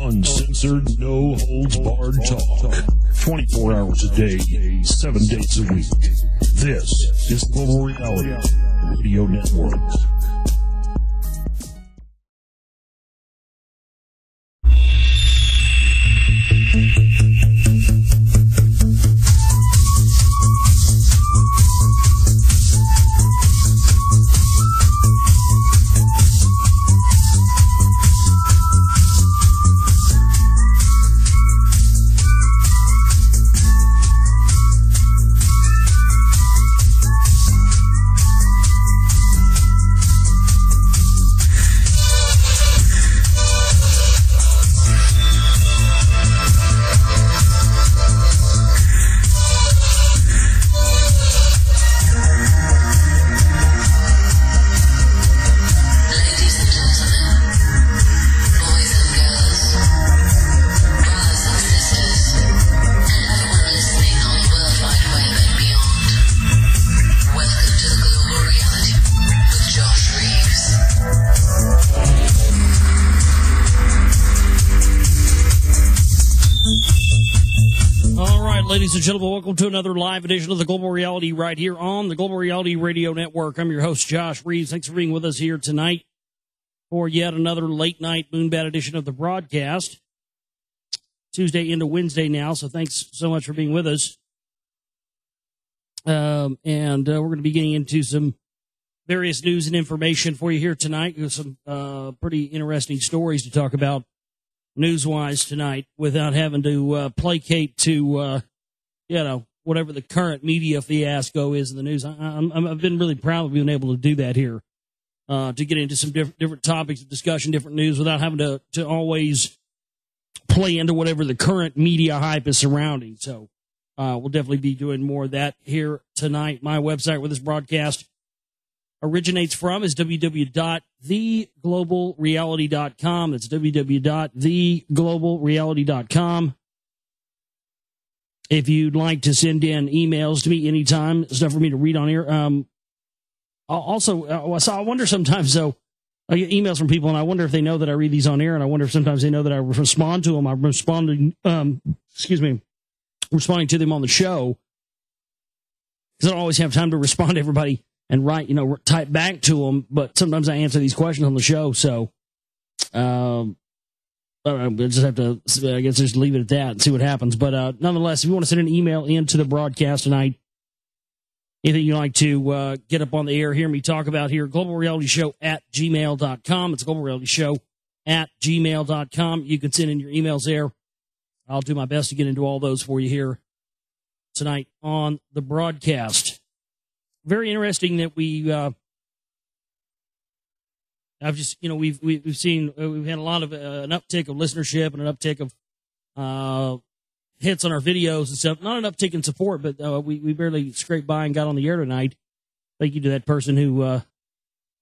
Uncensored, no holds barred talk. 24 hours a day, 7 days a week. This is Global Reality Radio Network. Ladies and gentlemen, welcome to another live edition of the Global Reality right here on the Global Reality Radio Network. I'm your host, Josh Reeves. Thanks for being with us here tonight for yet another late-night Moonbat edition of the broadcast. Tuesday into Wednesday now, so thanks so much for being with us. We're going to be getting into some various news and information for you here tonight. There's some pretty interesting stories to talk about news-wise tonight without having to placate to whatever the current media fiasco is in the news. I've been really proud of being able to do that here, to get into some different topics of discussion, different news, without having to always play into whatever the current media hype is surrounding. So we'll definitely be doing more of that here tonight. My website where this broadcast originates from is www.theglobalreality.com. That's www.theglobalreality.com. If you'd like to send in emails to me anytime, stuff for me to read on here. So I wonder sometimes, though, I get emails from people, and I wonder if they know that I read these on air, and I wonder if sometimes they know that I respond to them. I'm responding, responding to them on the show, because I don't always have time to respond to everybody and write, type back to them, but sometimes I answer these questions on the show, so I just have to, I guess, just leave it at that and see what happens. But nonetheless, if you want to send an email into the broadcast tonight, anything you'd like to get up on the air, hear me talk about here, globalrealityshow@gmail.com. It's globalrealityshow@gmail.com. You can send in your emails there. I'll do my best to get into all those for you here tonight on the broadcast. Very interesting that I've just, we've seen, we've had a lot of an uptick of listenership and an uptick of hits on our videos and stuff. Not an uptick in support, but we barely scraped by and got on the air tonight. Thank you to that person who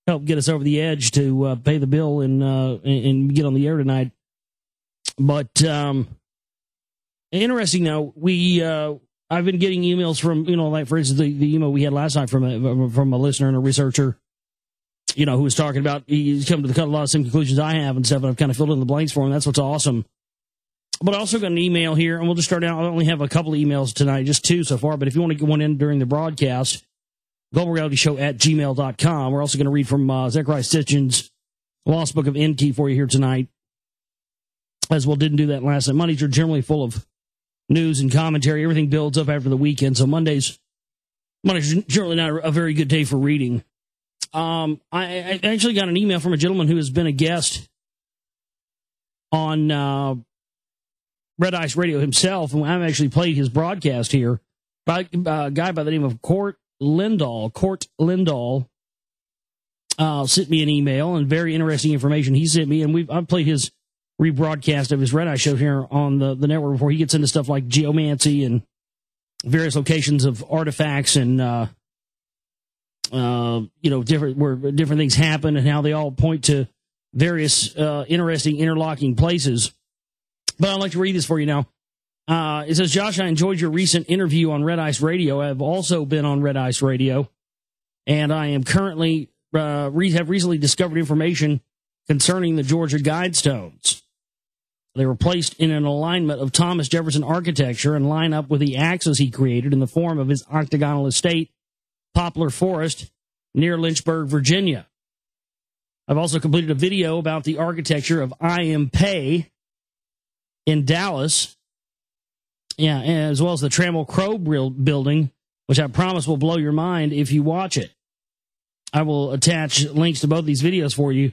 helped get us over the edge to pay the bill and get on the air tonight. But interesting now, I've been getting emails from, like, for instance, the email we had last night from a listener and a researcher, who was talking about he's come to a lot of the same conclusions I have and stuff, and I've kind of filled in the blanks for him. That's what's awesome. But I also got an email here, and we'll just start out. I only have a couple of emails tonight, just two so far, but if you want to get one in during the broadcast, globalrealityshow@gmail.com. We're also going to read from Zechariah Sitchin's Lost Book of Enki for you here tonight, as well. Didn't do that last night. Mondays are generally full of news and commentary. Everything builds up after the weekend, so Mondays are generally not a very good day for reading. I actually got an email from a gentleman who has been a guest on Red Ice Radio himself, and I've actually played his broadcast here. By a guy by the name of Court Lindahl sent me an email, and very interesting information he sent me, and I've played his rebroadcast of his Red Eye show here on the network before. He gets into stuff like geomancy and various locations of artifacts and different things happen and how they all point to various interesting interlocking places. But I'd like to read this for you now. It says, Josh, I enjoyed your recent interview on Red Ice Radio. I've also been on Red Ice Radio, and I am currently have recently discovered information concerning the Georgia Guidestones. They were placed in an alignment of Thomas Jefferson architecture and line up with the axis he created in the form of his octagonal estate, Poplar Forest, near Lynchburg, Virginia. I've also completed a video about the architecture of I M Pei in Dallas, as well as the Trammell Crow building, which I promise will blow your mind if you watch it. I will attach links to both these videos for you.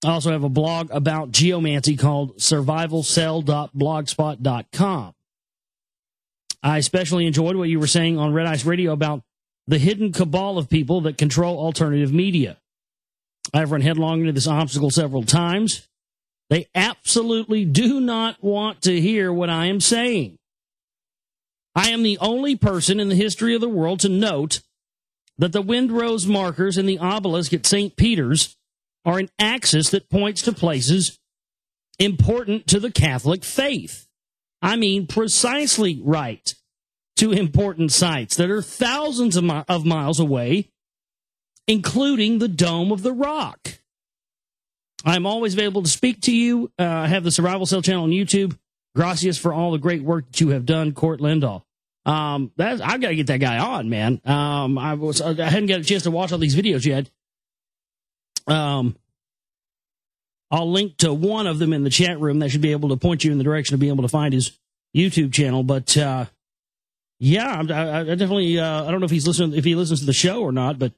I also have a blog about geomancy called survivalcell.blogspot.com. I especially enjoyed what you were saying on Red Ice Radio about the hidden cabal of people that control alternative media. I've run headlong into this obstacle several times. They absolutely do not want to hear what I am saying. I am the only person in the history of the world to note that the windrose markers in the obelisk at St. Peter's are an axis that points to places important to the Catholic faith. I mean, precisely right to important sites that are thousands of miles away, including the Dome of the Rock. I'm always available to speak to you. I have the Survival Cell channel on YouTube. Gracias for all the great work that you have done, Court Lindahl. I've got to get that guy on, man. I hadn't got a chance to watch all these videos yet. I'll link to one of them in the chat room. That should be able to point you in the direction of being able to find his YouTube channel. But I definitely I don't know if he listens to the show or not, but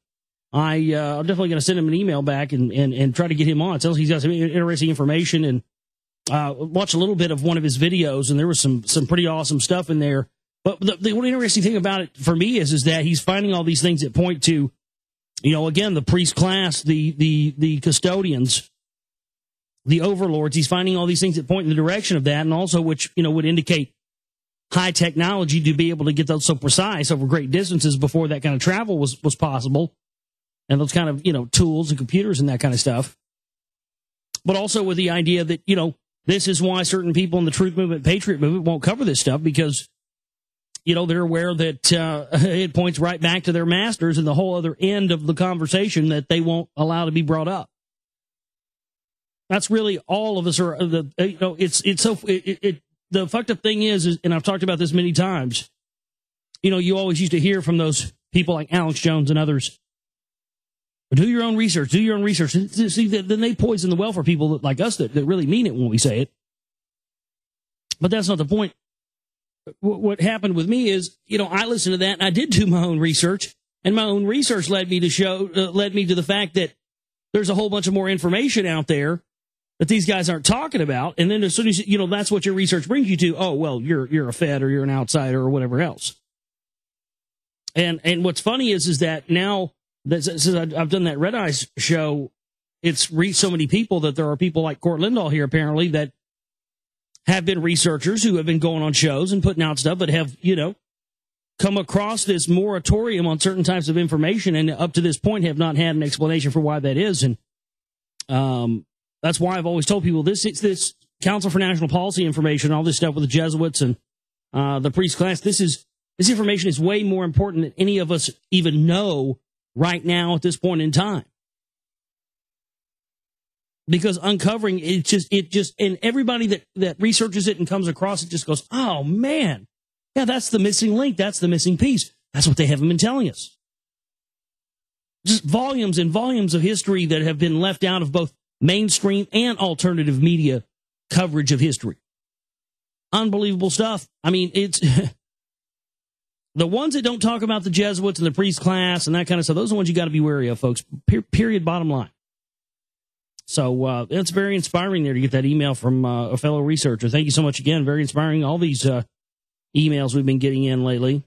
I'm definitely going to send him an email back and try to get him on. It sounds like he's got some interesting information, and watch a little bit of one of his videos, and there was some pretty awesome stuff in there. But the one interesting thing about it for me is that he's finding all these things that point to, again, the priest class, the custodians, the overlords. He's finding all these things that point in the direction of that, and also which would indicate high technology to be able to get those so precise over great distances before that kind of travel was possible, and those kind of tools and computers and that kind of stuff. But also with the idea that this is why certain people in the Truth Movement, Patriot Movement won't cover this stuff, because they're aware that it points right back to their masters and the whole other end of the conversation that they won't allow to be brought up. That's really all of us are. The fucked up thing is, and I've talked about this many times. You always used to hear from those people like Alex Jones and others. Do your own research. Do your own research. See, then they poison the well for people like us that really mean it when we say it. But that's not the point. What happened with me is, I listened to that and I did do my own research, and my own research led me to the fact that there's a whole bunch of more information out there that these guys aren't talking about. And then as soon as that's what your research brings you to, oh, well, you're a Fed or you're an outsider or whatever else. And what's funny is that now that since I've done that Red Eyes show, it's reached so many people that there are people like Court Lindahl here apparently that have been researchers who have been going on shows and putting out stuff, but have, come across this moratorium on certain types of information, and up to this point have not had an explanation for why that is. And that's why I've always told people this Council for National Policy information, all this stuff with the Jesuits and the priest class, this information is way more important than any of us even know right now at this point in time. Because uncovering it just and everybody that researches it and comes across it just goes, oh man, yeah, that's the missing link, that's the missing piece. That's what they haven't been telling us. Just volumes and volumes of history that have been left out of both mainstream and alternative media coverage of history. Unbelievable stuff. I mean, it's the ones that don't talk about the Jesuits and the priest class and that kind of stuff. Those are the ones you got to be wary of, folks. Period. Bottom line. So it's very inspiring there to get that email from a fellow researcher. Thank you so much again. Very inspiring. All these emails we've been getting in lately.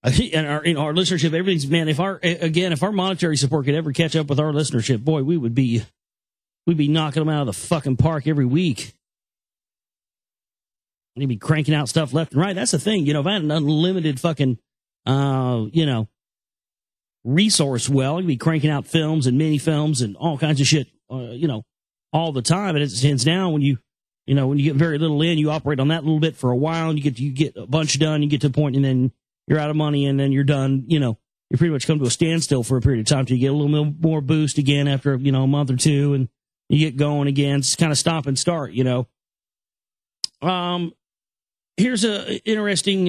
And our listenership, everything's, man, if our monetary support could ever catch up with our listenership, boy, we'd be knocking them out of the fucking park every week. We'd be cranking out stuff left and right. That's the thing. If I had an unlimited fucking, resource well, you'd be cranking out films and mini films and all kinds of shit, all the time. And it tends now when you get very little in, you operate on that little bit for a while, and you get a bunch done, you get to a point, and then you're out of money, and then you're done. You pretty much come to a standstill for a period of time till you get a little more boost again after a month or two, and you get going again. It's kind of stop and start, you know. Here's a interesting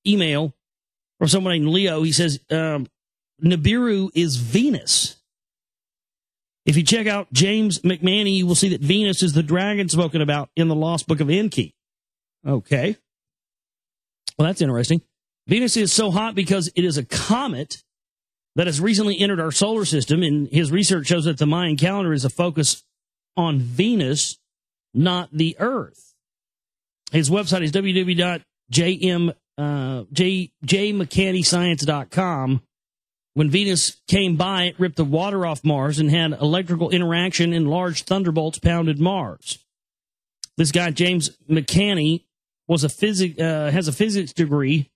email from someone named Leo. He says, Nibiru is Venus. If you check out James McManey, you will see that Venus is the dragon spoken about in the Lost Book of Enki. Okay. Well, that's interesting. Venus is so hot because it is a comet that has recently entered our solar system, and his research shows that the Mayan calendar is a focus on Venus, not the Earth. His website is www.jmcannyscience.com. When Venus came by, it ripped the water off Mars and had electrical interaction, and large thunderbolts pounded Mars. This guy, James McCanney, has a physics degree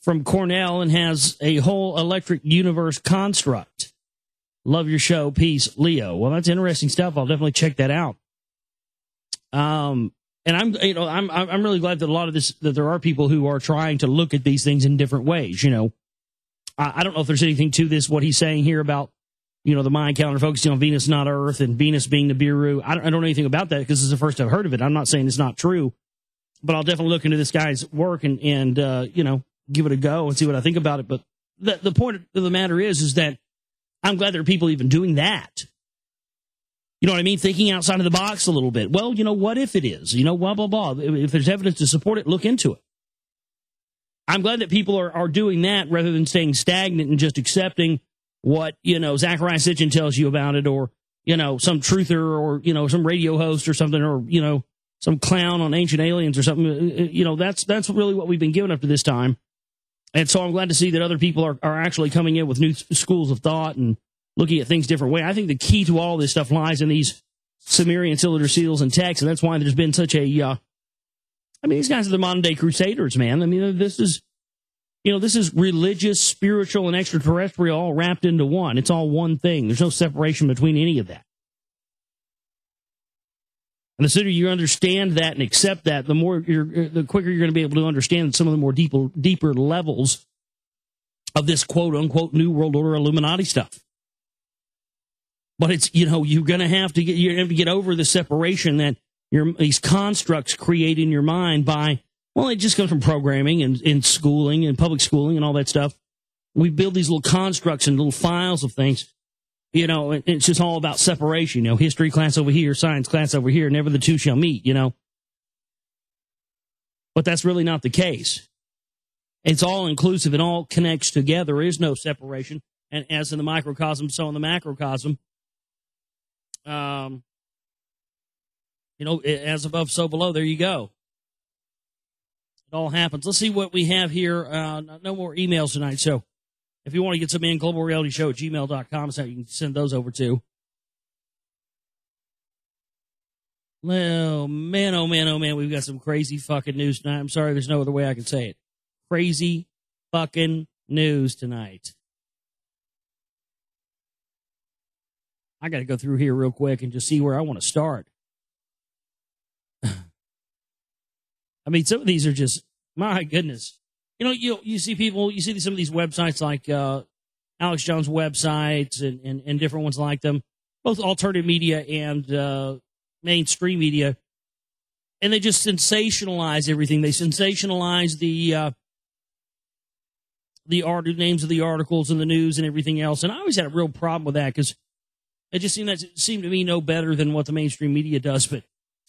from Cornell and has a whole electric universe construct. Love your show. Peace, Leo. Well, that's interesting stuff. I'll definitely check that out. And I'm really glad that a lot of this, that there are people who are trying to look at these things in different ways. You know, I don't know if there's anything to this, what he's saying here about, you know, the Mayan calendar focusing on Venus, not Earth, and Venus being Nibiru. I don't know anything about that because this is the first I've heard of it. I'm not saying it's not true, but I'll definitely look into this guy's work and you know, give it a go and see what I think about it. But the point of the matter is that I'm glad there are people even doing that. You know what I mean? Thinking outside of the box a little bit. Well, you know, what if it is? You know, blah, blah, blah. If there's evidence to support it, look into it. I'm glad that people are doing that rather than staying stagnant and just accepting what, you know, Zachariah Sitchin tells you about it, or, you know, some truther, or, you know, some radio host or something, or, you know, some clown on Ancient Aliens or something. You know, that's really what we've been given up to this time. And so I'm glad to see that other people are actually coming in with new schools of thought and looking at things different way. I think the key to all this stuff lies in these Sumerian cylinder seals and texts, and that's why there's been such a, I mean, these guys are the modern day crusaders, man. I mean, this is religious, spiritual, and extraterrestrial all wrapped into one. It's all one thing. There's no separation between any of that. And the sooner you understand that and accept that, the quicker you're going to be able to understand some of the more deeper levels of this quote unquote New World Order Illuminati stuff. But it's, you know, you're going to have to get over the separation that these constructs create in your mind by, well, it just comes from programming and schooling and public schooling and all that stuff. We build these little constructs and little files of things, you know, and it's just all about separation. You know, history class over here, science class over here, never the two shall meet, you know. But that's really not the case. It's all inclusive. It all connects together. There is no separation. And as in the microcosm, so in the macrocosm. You know, as above, so below. There you go. It all happens. Let's see what we have here. No more emails tonight. So if you want to get some in, globalrealityshow@gmail.com is how you can send those over to. Well, man, oh man, oh man, we've got some crazy fucking news tonight. I'm sorry, there's no other way I can say it. Crazy fucking news tonight. I got to go through here real quick and just see where I want to start. I mean, some of these are just, my goodness. You know, you see people, you see some of these websites like Alex Jones websites and different ones like them, both alternative media and mainstream media, and they just sensationalize everything. They sensationalize the names of the articles and the news and everything else. And I always had a real problem with that because it just seemed to me no better than what the mainstream media does. But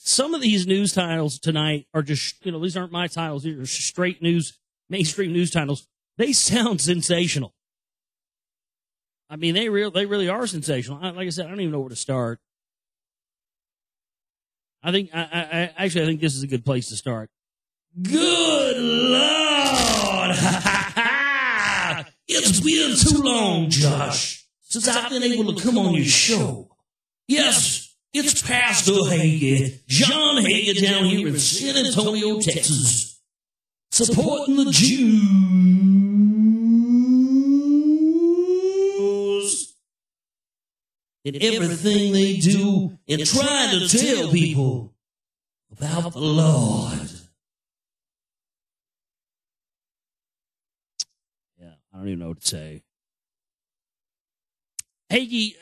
some of these news titles tonight are just, you know, these aren't my titles. These are straight news, mainstream news titles. They sound sensational. I mean, they really are sensational. Like I said, I don't even know where to start. I think I think this is a good place to start. Good Lord! It's been too long, Josh, since I've been able to come on your show. Yes, it's Pastor Hagee, John Hagee down here in San Antonio, Texas, supporting the Jews in everything they do and trying to tell people about the Lord. I don't even know what to say. Hagee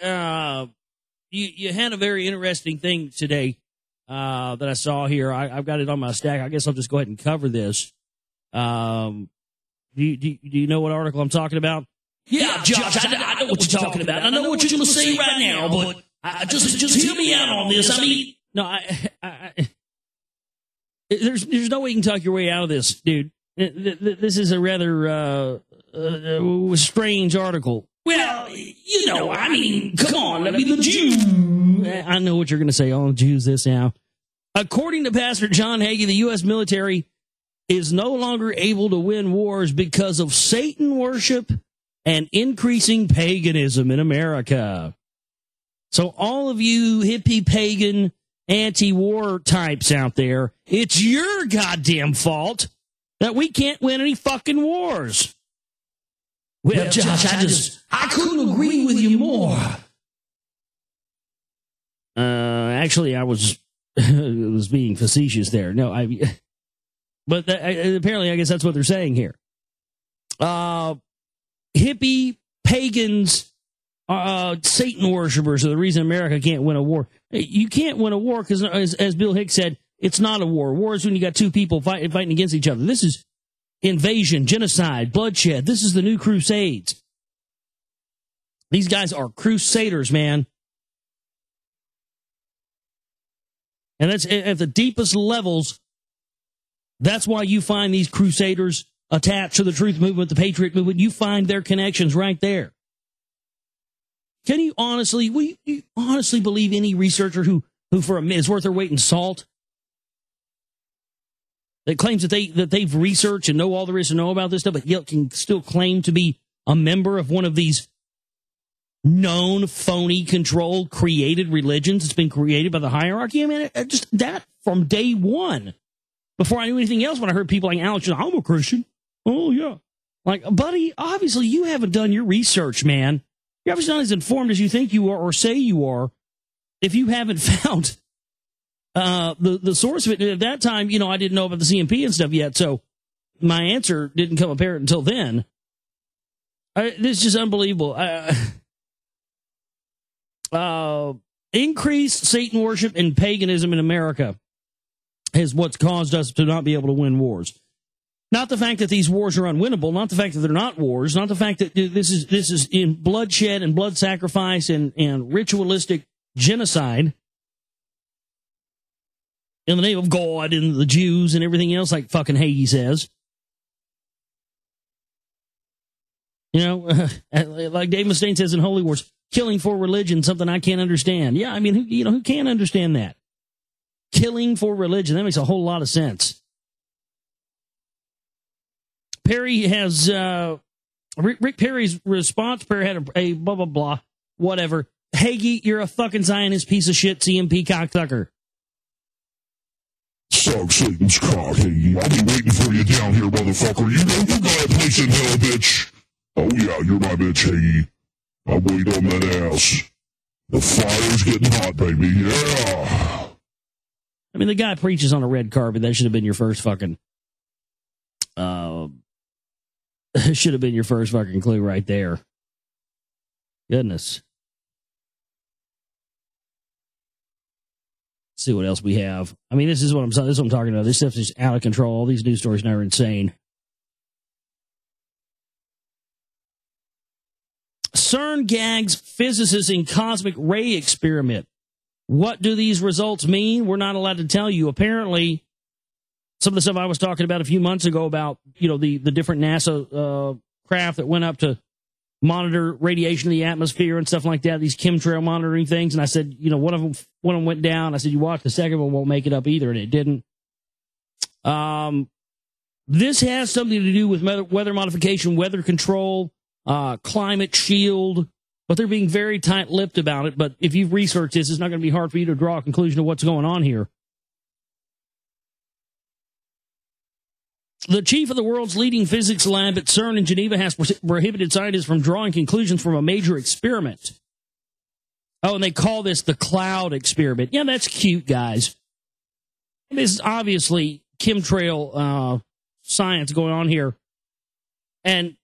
you had a very interesting thing today that I saw here. I've got it on my stack. I guess I'll just go ahead and cover this. Do you know what article I'm talking about? Yeah, Josh, I know what you're talking about. I know what you're going to say right now, but just hear me out on this. I mean, no, there's no way you can talk your way out of this, dude. This is a rather strange article. Well, you know, I mean, come on, I mean, the Jews. I know what you're going to say. Oh, Jews this now. According to Pastor John Hagee, the U.S. military is no longer able to win wars because of Satan worship and increasing paganism in America. So all of you hippie, pagan, anti-war types out there, it's your goddamn fault that we can't win any fucking wars. Well, Josh, I couldn't agree with you more. Actually, I was being facetious there. No, but apparently, I guess that's what they're saying here. Hippie pagans, Satan worshipers are the reason America can't win a war. You can't win a war because, as Bill Hicks said, it's not a war. War is when you got two people fighting against each other. This is invasion, genocide, bloodshed. This is the new Crusades. These guys are crusaders, man. And that's at the deepest levels. That's why you find these crusaders attached to the truth movement, the patriot movement. You find their connections right there. Can you honestly, you honestly believe any researcher who for a minute is worth their weight in salt, that claims that they've researched and know all there is to know about this stuff, but yet can still claim to be a member of one of these known, phony, controlled, created religions that's been created by the hierarchy? I mean, just that from day one. Before I knew anything else, when I heard people like Alex, I'm a Christian. Oh, yeah. Like, buddy, obviously you haven't done your research, man. You're obviously not as informed as you think you are or say you are if you haven't found the source of it. At that time, I didn't know about the CMP and stuff yet, so my answer didn't come apparent until then. This is just unbelievable. Increased Satan worship and paganism in America is what's caused us to not be able to win wars. Not the fact that these wars are unwinnable, not the fact that they're not wars, not the fact that this is in bloodshed and blood sacrifice and ritualistic genocide in the name of God and the Jews and everything else, like fucking Hagee says. Like Dave Mustaine says in Holy Wars, killing for religion, something I can't understand. Yeah, I mean, who can't understand that? Killing for religion, that makes a whole lot of sense. Perry has, Rick Perry's response, Perry had a blah, blah, blah, whatever. Hagee, you're a fucking Zionist piece of shit, CMP cocksucker. Suck Satan's cock, Hagee. I'll be waiting for you down here, motherfucker. You know you got a place in hell, bitch. Oh yeah, you're my bitch, Hagee. I'll wait on that ass. The fire's getting hot, baby. Yeah. I mean, the guy preaches on a red carpet. That should have been your first fucking, should have been your first fucking clue right there. Goodness. Let's see what else we have. I mean, this is what I'm talking about. This stuff's just out of control. All these news stories now are insane. CERN gags physicists in cosmic ray experiment. What do these results mean? We're not allowed to tell you. Apparently, some of the stuff I was talking about a few months ago about, the different NASA craft that went up to monitor radiation in the atmosphere and stuff like that, these chemtrail monitoring things. And I said, one of them went down. I said, you watch, the second one won't make it up either, and it didn't. This has something to do with weather modification, weather control, climate shield, but they're being very tight-lipped about it. But if you've researched this, it's not going to be hard for you to draw a conclusion of what's going on here. The chief of the world's leading physics lab at CERN in Geneva has prohibited scientists from drawing conclusions from a major experiment. Oh, and they call this the cloud experiment. Yeah, that's cute, guys. This is obviously chemtrail science going on here. And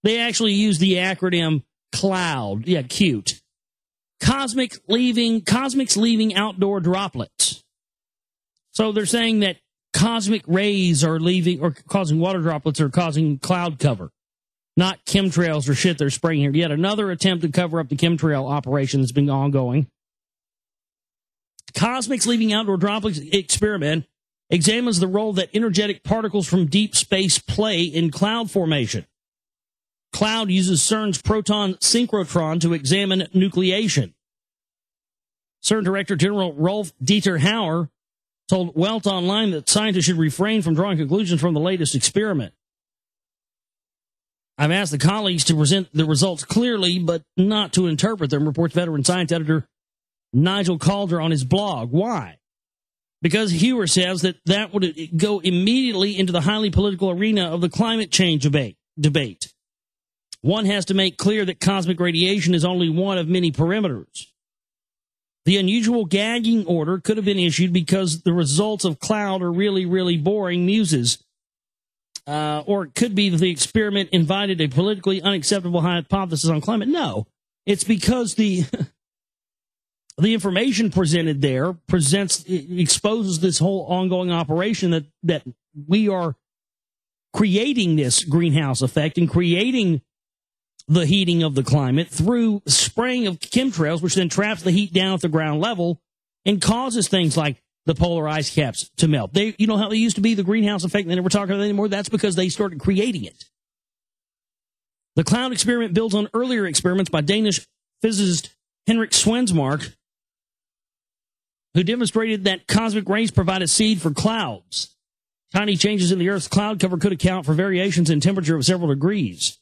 they actually use the acronym CLOUD. Yeah, cute. cosmics leaving outdoor droplets. So they're saying that cosmic rays are leaving or causing water droplets or causing cloud cover, not chemtrails or shit they're spraying here. Yet another attempt to cover up the chemtrail operation that's been ongoing. Cosmics leaving outdoor droplets experiment examines the role that energetic particles from deep space play in cloud formation. Cloud uses CERN's proton synchrotron to examine nucleation. CERN Director General Rolf Dieter Hauer told Welt Online that scientists should refrain from drawing conclusions from the latest experiment. I've asked the colleagues to present the results clearly, but not to interpret them, reports veteran science editor Nigel Calder on his blog. Why? Because Heuer says that would go immediately into the highly political arena of the climate change debate. One has to make clear that cosmic radiation is only one of many perimeters. The unusual gagging order could have been issued because the results of cloud are really, really boring muses. Or it could be that the experiment invited a politically unacceptable hypothesis on climate. No, it's because the information presented there exposes this whole ongoing operation that we are creating this greenhouse effect and creating the heating of the climate through spraying of chemtrails, which then traps the heat down at the ground level and causes things like the polar ice caps to melt. You know how they used to be the greenhouse effect, and they never talk about it anymore? That's because they started creating it. The cloud experiment builds on earlier experiments by Danish physicist Henrik Swensmark, who demonstrated that cosmic rays provide a seed for clouds. Tiny changes in the Earth's cloud cover could account for variations in temperature of several degrees.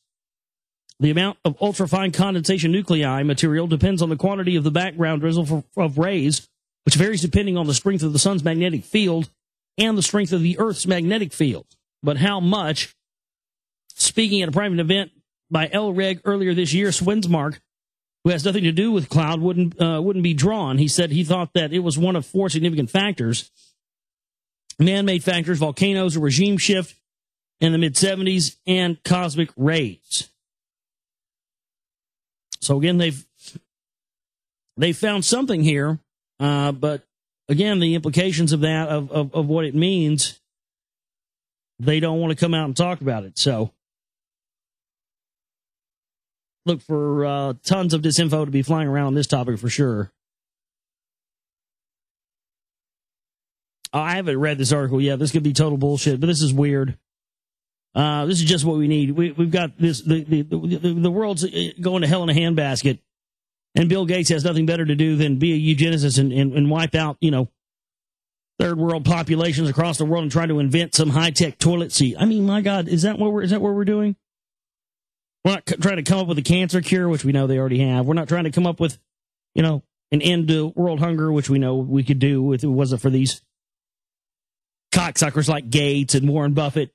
The amount of ultrafine condensation nuclei material depends on the quantity of the background drizzle of rays, which varies depending on the strength of the sun's magnetic field and the strength of the Earth's magnetic field. But how much? Speaking at a private event by El Reg earlier this year, Swensmark, who has nothing to do with cloud, wouldn't be drawn. He said he thought that it was one of four significant factors: man-made factors, volcanoes, a regime shift in the mid-70s, and cosmic rays. So again, they've found something here, but again, the implications of that, of what it means, they don't want to come out and talk about it. So look for tons of disinfo to be flying around on this topic for sure. I haven't read this article yet. This could be total bullshit, but this is weird. This is just what we need. We've got this. The world's going to hell in a handbasket, and Bill Gates has nothing better to do than be a eugenicist and wipe out, third world populations across the world and try to invent some high tech toilet seat. I mean, my God, is that what we're doing? We're not trying to come up with a cancer cure, which we know they already have. We're not trying to come up with, an end to world hunger, which we know we could do if it wasn't for these cocksuckers like Gates and Warren Buffett,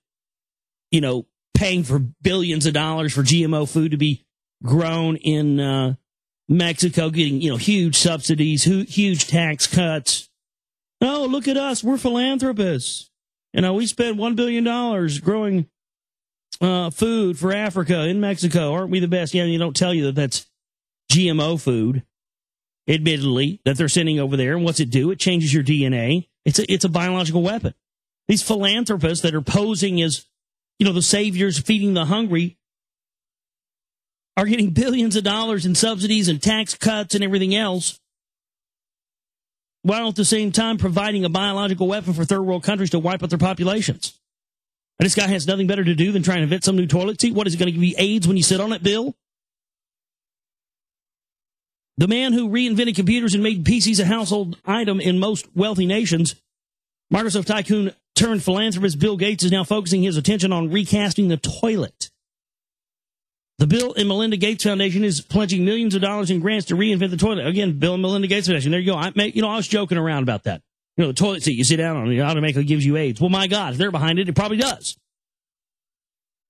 paying for billions of dollars for GMO food to be grown in Mexico, getting, huge subsidies, huge tax cuts. Oh, look at us. We're philanthropists. We spend $1 billion growing food for Africa in Mexico. Aren't we the best? Yeah, they don't tell you that that's GMO food, admittedly, that they're sending over there. And what's it do? It changes your DNA. It's a biological weapon. These philanthropists that are posing as, the saviors feeding the hungry are getting billions of dollars in subsidies and tax cuts and everything else, while at the same time providing a biological weapon for third world countries to wipe out their populations. And this guy has nothing better to do than try and invent some new toilet seat. What, is it going to give you AIDS when you sit on it, Bill? The man who reinvented computers and made PCs a household item in most wealthy nations, Microsoft tycoon turned philanthropist Bill Gates, is now focusing his attention on recasting the toilet. The Bill and Melinda Gates Foundation is pledging millions of dollars in grants to reinvent the toilet. Again, Bill and Melinda Gates Foundation. There you go. I was joking around about that. The toilet seat you sit down on, it automatically gives you AIDS. Well, my God, if they're behind it, it probably does.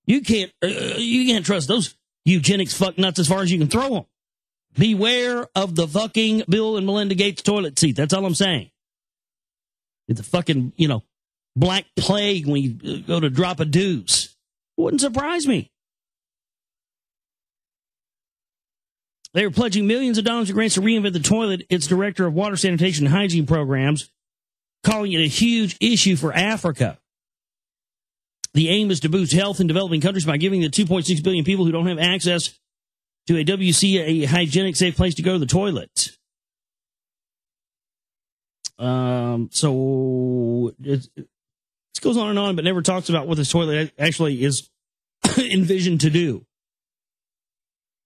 You can't trust those eugenics fuck nuts as far as you can throw them. Beware of the fucking Bill and Melinda Gates toilet seat. That's all I'm saying. It's a fucking, black plague when you go to drop a deuce. Wouldn't surprise me. They are pledging millions of dollars in grants to reinvent the toilet. Its director of water sanitation and hygiene programs calling it a huge issue for Africa. The aim is to boost health in developing countries by giving the 2.6 billion people who don't have access to a WC a hygienic, safe place to go to the toilet. So it goes on and on, but never talks about what this toilet actually is envisioned to do.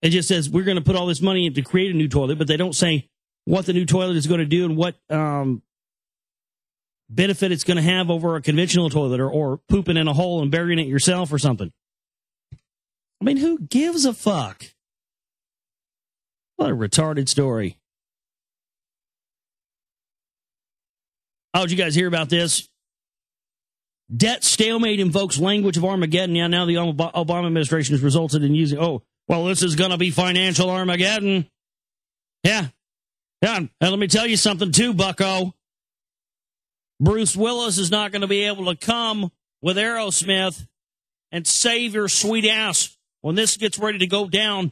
It just says we're going to put all this money in to create a new toilet, but they don't say what the new toilet is going to do and what benefit it's going to have over a conventional toilet or pooping in a hole and burying it yourself or something. I mean, who gives a fuck? What a retarded story. Oh, did you guys hear about this? Debt stalemate invokes language of Armageddon. Yeah, now the Obama administration has resulted in using, this is going to be financial Armageddon. Yeah. And let me tell you something too, bucko. Bruce Willis is not going to be able to come with Aerosmith and save your sweet ass when this gets ready to go down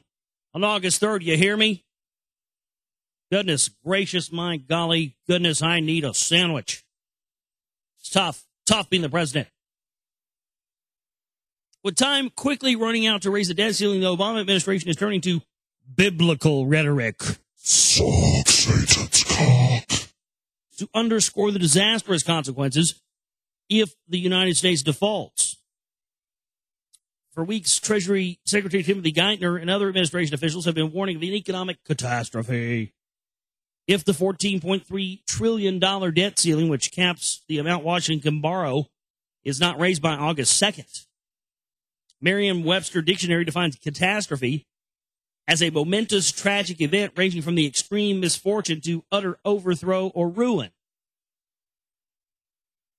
on August 3rd. You hear me? Goodness gracious, my golly goodness, I need a sandwich. It's tough being the president. With time quickly running out to raise the debt ceiling, the Obama administration is turning to biblical rhetoric. Suck Satan's cock. To underscore the disastrous consequences if the United States defaults. For weeks, Treasury Secretary Timothy Geithner and other administration officials have been warning of an economic catastrophe if the $14.3 trillion debt ceiling, which caps the amount Washington can borrow, is not raised by August 2nd. Merriam-Webster Dictionary defines catastrophe as a momentous tragic event ranging from the extreme misfortune to utter overthrow or ruin.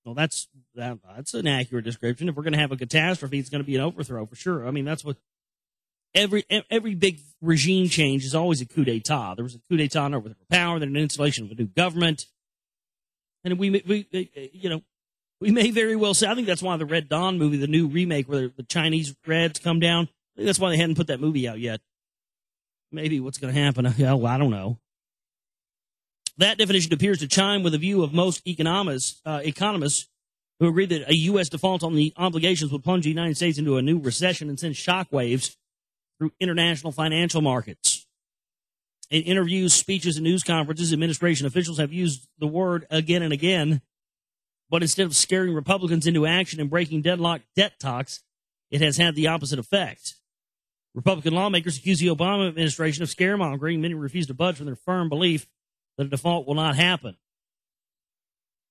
Well, that's an accurate description. If we're going to have a catastrophe, it's going to be an overthrow for sure. I mean, that's what every big regime change is always a coup d'etat. There was a coup d'etat in overthrow of power, then an installation of a new government, and we may very well say. I think that's why the Red Dawn movie, the new remake where the Chinese Reds come down, I think that's why they hadn't put that movie out yet. Maybe what's going to happen, I don't know. That definition appears to chime with the view of most economists who agree that a U.S. default on the obligations would plunge the United States into a new recession and send shockwaves through international financial markets. In interviews, speeches, and news conferences, administration officials have used the word again and again, but instead of scaring Republicans into action and breaking deadlock debt talks, it has had the opposite effect. Republican lawmakers accuse the Obama administration of scaremongering. Many refuse to budge from their firm belief that a default will not happen.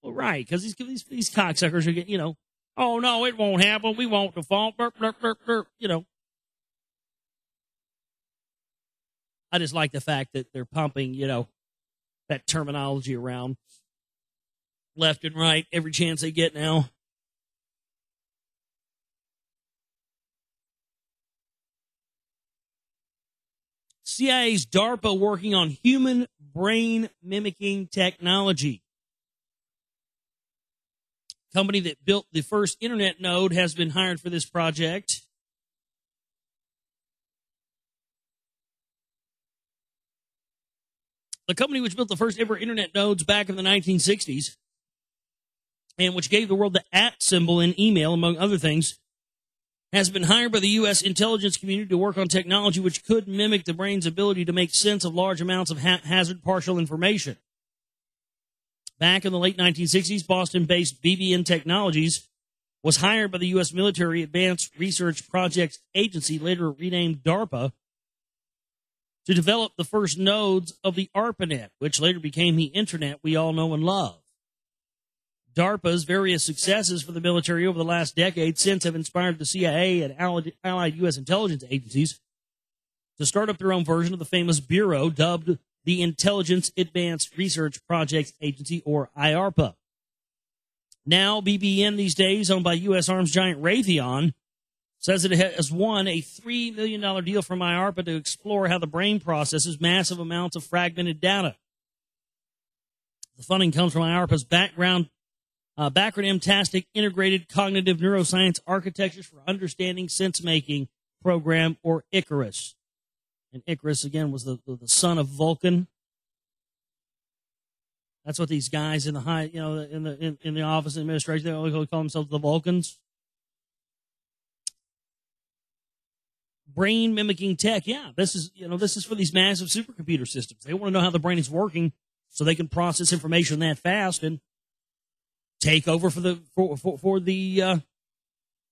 Well, right, because these cocksuckers are getting, oh, no, it won't happen. We won't default. Burp, burp, burp, burp, I just like the fact that they're pumping, that terminology around left and right every chance they get now. CIA's DARPA working on human brain mimicking technology. Company that built the first internet node has been hired for this project. The company which built the first ever internet nodes back in the 1960s and which gave the world the @ symbol in email, among other things, has been hired by the U.S. intelligence community to work on technology which could mimic the brain's ability to make sense of large amounts of haphazard partial information. Back in the late 1960s, Boston-based BBN Technologies was hired by the U.S. Military Advanced Research Projects Agency, later renamed DARPA, to develop the first nodes of the ARPANET, which later became the Internet we all know and love. DARPA's various successes for the military over the last decade since have inspired the CIA and allied U.S. intelligence agencies to start up their own version of the famous bureau dubbed the Intelligence Advanced Research Projects Agency, or IARPA. Now, BBN these days, owned by U.S. arms giant Raytheon, says that it has won a $3 million deal from IARPA to explore how the brain processes massive amounts of fragmented data. The funding comes from IARPA's backronym-tastic Integrated Cognitive Neuroscience Architectures for Understanding Sense-Making program, or ICARUS. And Icarus, again, was the son of Vulcan. That's what these guys in the high, in the office of administration, they always call themselves the Vulcans. Brain mimicking tech. Yeah, this is for these massive supercomputer systems. They want to know how the brain is working so they can process information that fast and take over for the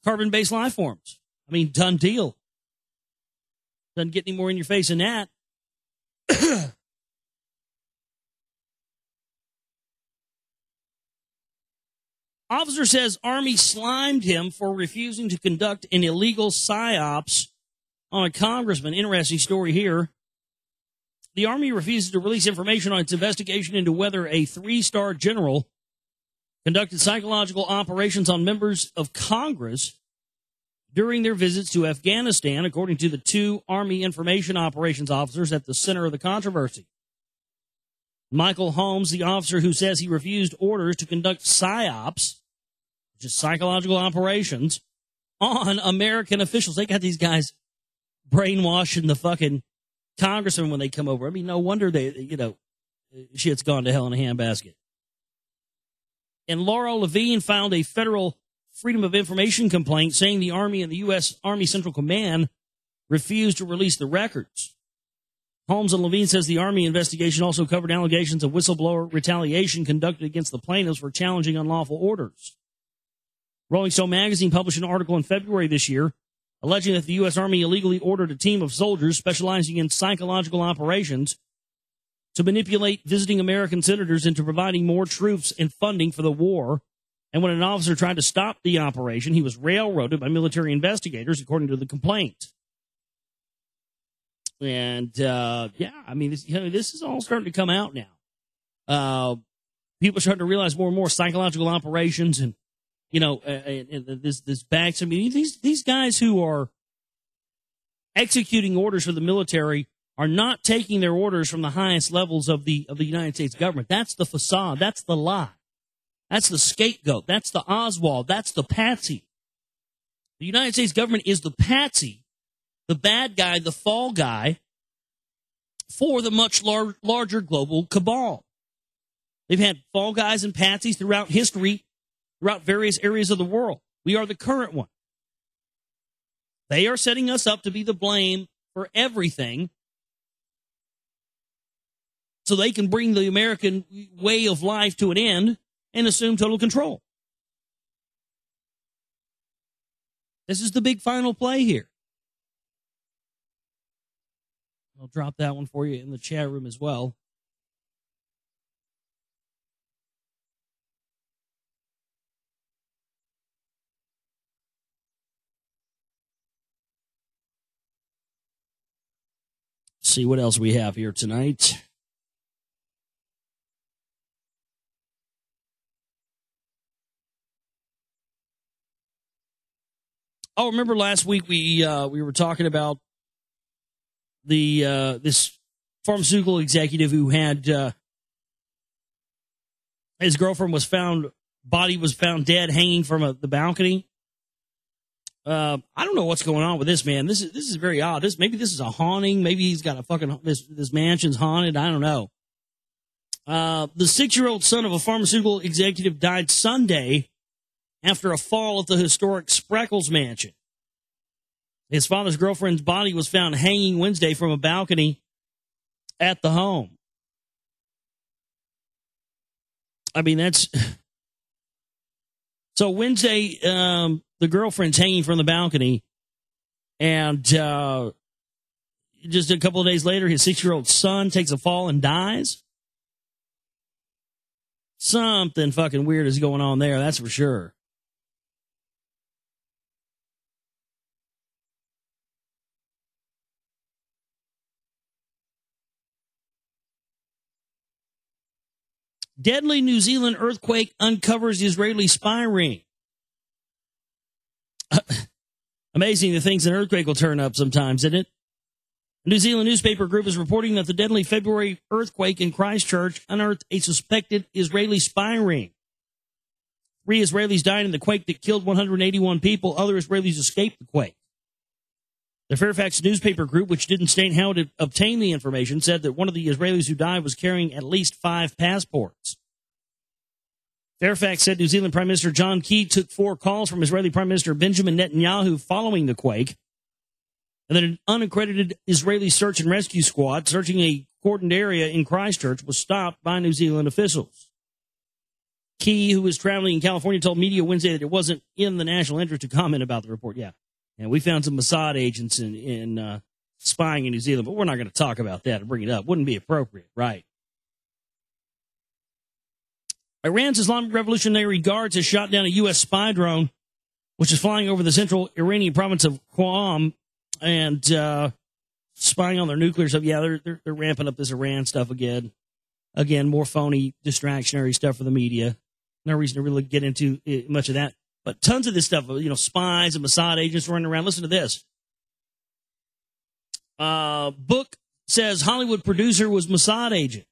carbon-based life forms. I mean, done deal. Doesn't get any more in your face than that. Officer says Army slimed him for refusing to conduct an illegal psyops on a congressman. Interesting story here. The Army refuses to release information on its investigation into whether a 3-star general conducted psychological operations on members of Congress during their visits to Afghanistan, according to the 2 Army information operations officers at the center of the controversy. Michael Holmes, the officer who says he refused orders to conduct psyops, which is psychological operations, on American officials. They got these guys brainwashing the fucking congressmen when they come over. I mean, no wonder shit's gone to hell in a handbasket. And Laura Levine found a federal Freedom of Information complaint saying the Army and the U.S. Army Central Command refused to release the records. Holmes and Levine says the Army investigation also covered allegations of whistleblower retaliation conducted against the plaintiffs for challenging unlawful orders. Rolling Stone magazine published an article in February this year alleging that the U.S. Army illegally ordered a team of soldiers specializing in psychological operations to manipulate visiting American senators into providing more troops and funding for the war. And when an officer tried to stop the operation, he was railroaded by military investigators, according to the complaint. And, this is all starting to come out now. People are starting to realize more and more psychological operations and, this backs. I mean, these guys who are executing orders for the military are not taking their orders from the highest levels of the United States government. That's the facade. That's the lie. That's the scapegoat. That's the Oswald. That's the patsy. The United States government is the patsy, the bad guy, the fall guy for the much larger global cabal. They've had fall guys and patsies throughout history, throughout various areas of the world. We are the current one. They are setting us up to be the blame for everything so they can bring the American way of life to an end and assume total control. This is the big final play here. I'll drop that one for you in the chat room as well. See what else we have here tonight. Oh, remember last week we were talking about this pharmaceutical executive who had his girlfriend body was found dead hanging from the balcony. I don't know what's going on with this man. This is very odd. Maybe this is a haunting. Maybe he's got a fucking this mansion's haunted. I don't know. The 6-year-old son of a pharmaceutical executive died Sunday after a fall at the historic Spreckles mansion. His father's girlfriend's body was found hanging Wednesday from a balcony at the home. I mean, that's... So Wednesday, the girlfriend's hanging from the balcony, and just a couple of days later, his 6-year-old son takes a fall and dies. Something fucking weird is going on there, that's for sure. Deadly New Zealand earthquake uncovers Israeli spy ring. Amazing the things an earthquake will turn up sometimes, isn't it? A New Zealand newspaper group is reporting that the deadly February earthquake in Christchurch unearthed a suspected Israeli spy ring. 3 Israelis died in the quake that killed 181 people. Other Israelis escaped the quake. The Fairfax newspaper group, which didn't state how it obtained the information, said that one of the Israelis who died was carrying at least 5 passports. Fairfax said New Zealand Prime Minister John Key took 4 calls from Israeli Prime Minister Benjamin Netanyahu following the quake, and that an unaccredited Israeli search and rescue squad searching a cordoned area in Christchurch was stopped by New Zealand officials. Key, who was traveling in California, told media Wednesday that it wasn't in the national interest to comment about the report. Yeah, and we found some Mossad agents in spying in New Zealand, but we're not going to talk about that or bring it up. Wouldn't be appropriate, right? Iran's Islamic Revolutionary Guards has shot down a U.S. spy drone, which is flying over the central Iranian province of Qom and spying on their nuclear stuff. Yeah, they're ramping up this Iran stuff again. Again, more phony, distractionary stuff for the media. No reason to really get into much of that. But tons of this stuff, spies and Mossad agents running around. Listen to this. Book says Hollywood producer was Mossad agent.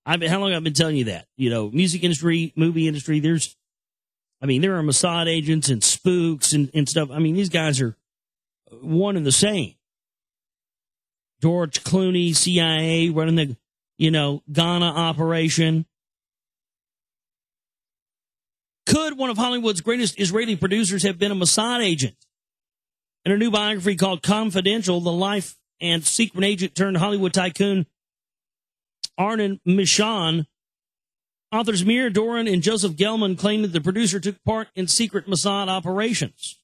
How long have I been telling you that? Music industry, movie industry, there are Mossad agents and spooks and stuff. These guys are one and the same. George Clooney, CIA, running the, Ghana operation. Could one of Hollywood's greatest Israeli producers have been a Mossad agent? In a new biography called Confidential, the life and secret agent turned Hollywood tycoon Arnon Mishon, authors Mir Doran and Joseph Gelman claimed that the producer took part in secret Mossad operations.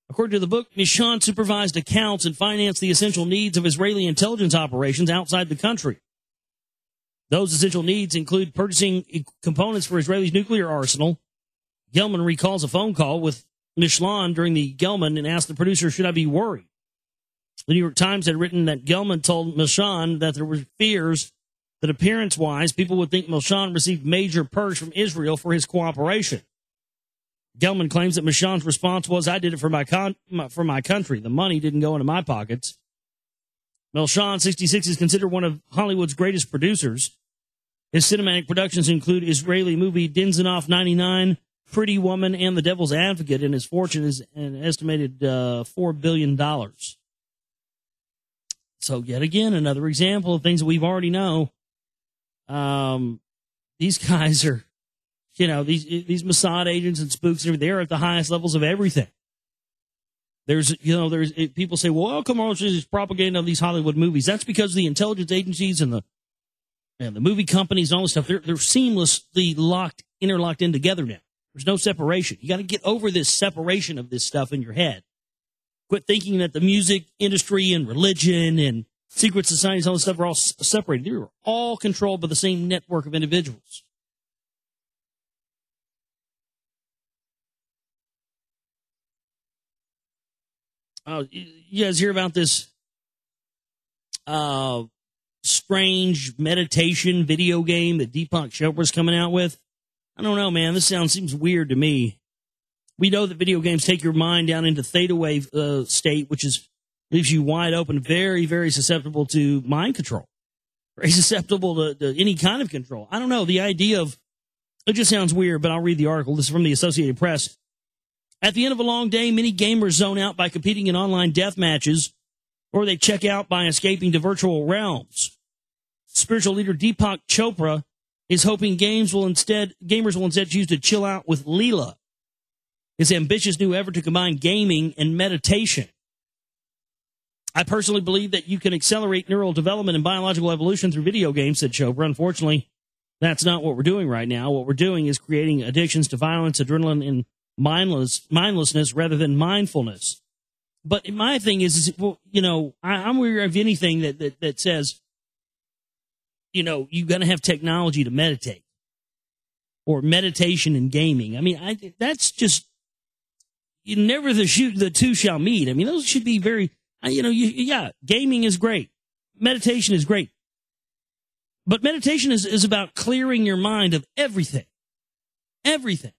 According to the book, Mishon supervised accounts and financed the essential needs of Israeli intelligence operations outside the country. Those essential needs include purchasing components for Israel's nuclear arsenal. Gelman recalls a phone call with Mishon during the Gelman and asked the producer, should I be worried? The New York Times had written that Gelman told Mishon that there were fears that appearance-wise, people would think Mishon received major perks from Israel for his cooperation. Gelman claims that Mishon's response was, I did it for my country. The money didn't go into my pockets. Mishon, 66, is considered one of Hollywood's greatest producers. His cinematic productions include Israeli movie Dinzenoff 99, Pretty Woman, and The Devil's Advocate, and his fortune is an estimated $4 billion. So yet again, another example of things that we've already know. These guys are, these Mossad agents and spooks, they're at the highest levels of everything. There's people say, well, how come all this propaganda of these Hollywood movies? That's because the intelligence agencies and the movie companies and all this stuff, they're seamlessly interlocked in together now. There's no separation. You got to get over this separation of this stuff in your head. Quit thinking that the music industry and religion and secret societies and all this stuff are all separated. They're all controlled by the same network of individuals. You guys hear about this strange meditation video game that Deepak Chopra's coming out with? I don't know, man. This seems weird to me. We know that video games take your mind down into theta wave state, which leaves you wide open, very, very susceptible to mind control, very susceptible to any kind of control. I don't know. The idea of it just sounds weird, but I'll read the article. This is from the Associated Press. At the end of a long day, many gamers zone out by competing in online death matches, or they check out by escaping to virtual realms. Spiritual leader Deepak Chopra is hoping gamers will instead choose to chill out with Leela, his ambitious new effort to combine gaming and meditation. I personally believe that you can accelerate neural development and biological evolution through video games, said Chopra. Unfortunately, that's not what we're doing right now. What we're doing is creating addictions to violence, adrenaline, and mindlessness rather than mindfulness. But my thing is I'm aware of anything that says, you're going to have technology to meditate or meditation and gaming. That's just, never the two shall meet. Those should be very, gaming is great. Meditation is great. But meditation is about clearing your mind of everything. Everything.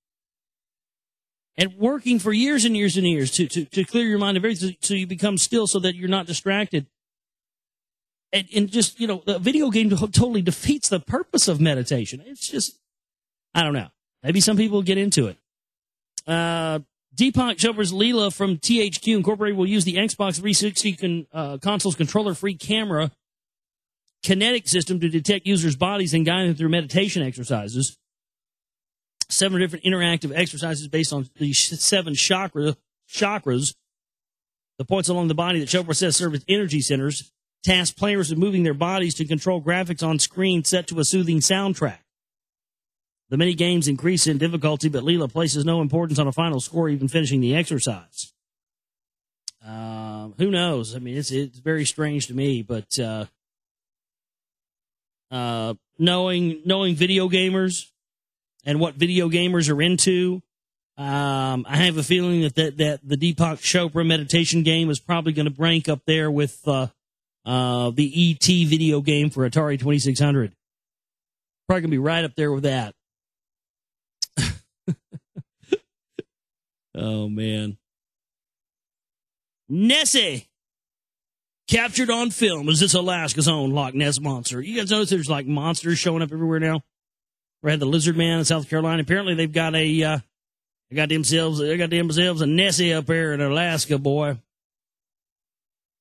And working for years and years and years to clear your mind of everything so you become still so that you're not distracted. And just, the video game totally defeats the purpose of meditation. It's just, I don't know. Maybe some people get into it. Deepak Chopra's Leela from THQ Incorporated will use the Xbox 360 console's controller-free camera kinetic system to detect users' bodies and guide them through meditation exercises. 7 different interactive exercises based on the 7 chakras. The points along the body that Chopra says serve as energy centers, task players with moving their bodies to control graphics on screen set to a soothing soundtrack. The mini games increase in difficulty, but Leela places no importance on a final score, even finishing the exercise. Who knows? I mean, it's very strange to me, but knowing video gamers and what video gamers are into, I have a feeling that the Deepak Chopra meditation game is probably going to rank up there with the E.T. video game for Atari 2600. Probably going to be right up there with that. Oh, man. Nessie captured on film as this Alaska's own Loch Ness monster. You guys notice there's like monsters showing up everywhere now? We had the Lizard Man in South Carolina. Apparently they've got they got themselves a Nessie up there in Alaska, boy.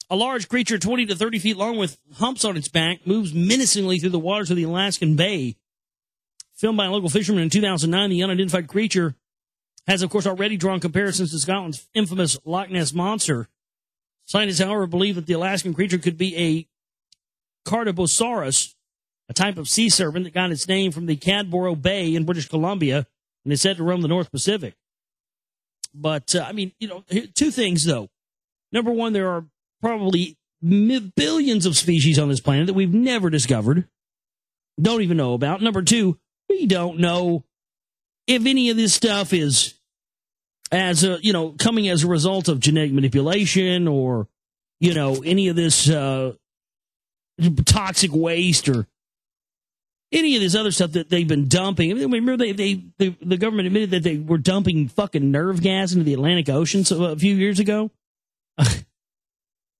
A large creature 20 to 30 feet long with humps on its back moves menacingly through the waters of the Alaskan Bay. Filmed by a local fisherman in 2009, the unidentified creature has, of course, already drawn comparisons to Scotland's infamous Loch Ness Monster. Scientists, however, believe that the Alaskan creature could be a Cardibosaurus, a type of sea serpent that got its name from the Cadboro Bay in British Columbia, and is said to roam the North Pacific. But, I mean, two things, though. Number one, there are probably billions of species on this planet that we've never discovered, don't even know about. Number two, we don't know if any of this stuff is coming as a result of genetic manipulation or, any of this toxic waste or any of this other stuff that they've been dumping. I mean, remember the government admitted that they were dumping fucking nerve gas into the Atlantic Ocean a few years ago.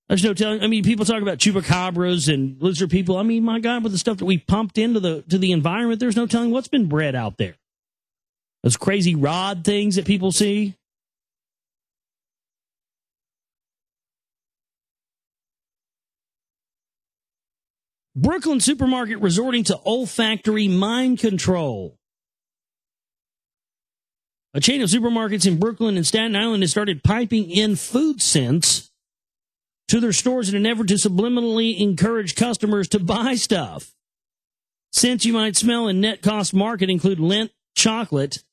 There's no telling. I mean, people talk about chupacabras and lizard people. I mean, my God, with the stuff that we pumped into the environment, there's no telling what's been bred out there. Those crazy rod things that people see. Brooklyn supermarket resorting to olfactory mind control. A chain of supermarkets in Brooklyn and Staten Island has started piping in food scents to their stores in an effort to subliminally encourage customers to buy stuff. Scents you might smell in net cost market include lint chocolate.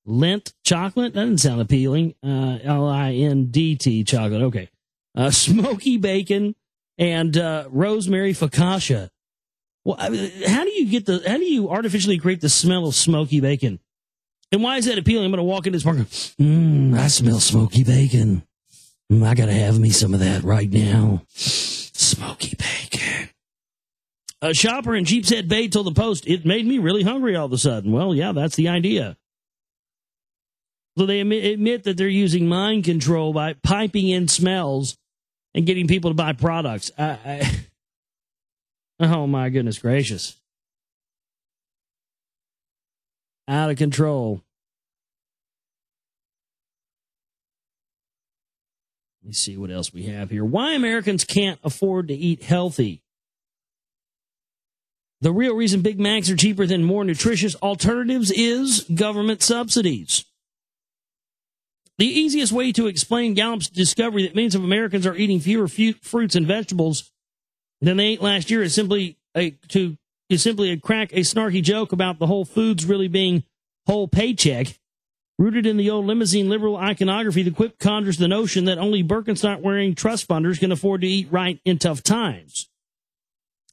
Lint chocolate? That doesn't sound appealing. Lindt chocolate. Okay. Smoky bacon and rosemary focaccia. Well, how do you artificially create the smell of smoky bacon? And why is that appealing? I'm going to walk into this market. I smell smoky bacon. I got to have me some of that right now. Smoky bacon. A shopper in Sheepshead Bay told the Post, it made me really hungry all of a sudden. Well, yeah, that's the idea. So they admit that they're using mind control by piping in smells and getting people to buy products. Oh, my goodness gracious. Out of control. Let me see what else we have here. Why Americans can't afford to eat healthy. The real reason Big Macs are cheaper than more nutritious alternatives is government subsidies. The easiest way to explain Gallup's discovery that millions of Americans are eating fewer fruits and vegetables than they ate last year is simply a crack a snarky joke about the Whole Foods really being whole paycheck. Rooted in the old limousine liberal iconography, the quip conjures the notion that only Birkenstock-wearing trust funders can afford to eat right in tough times.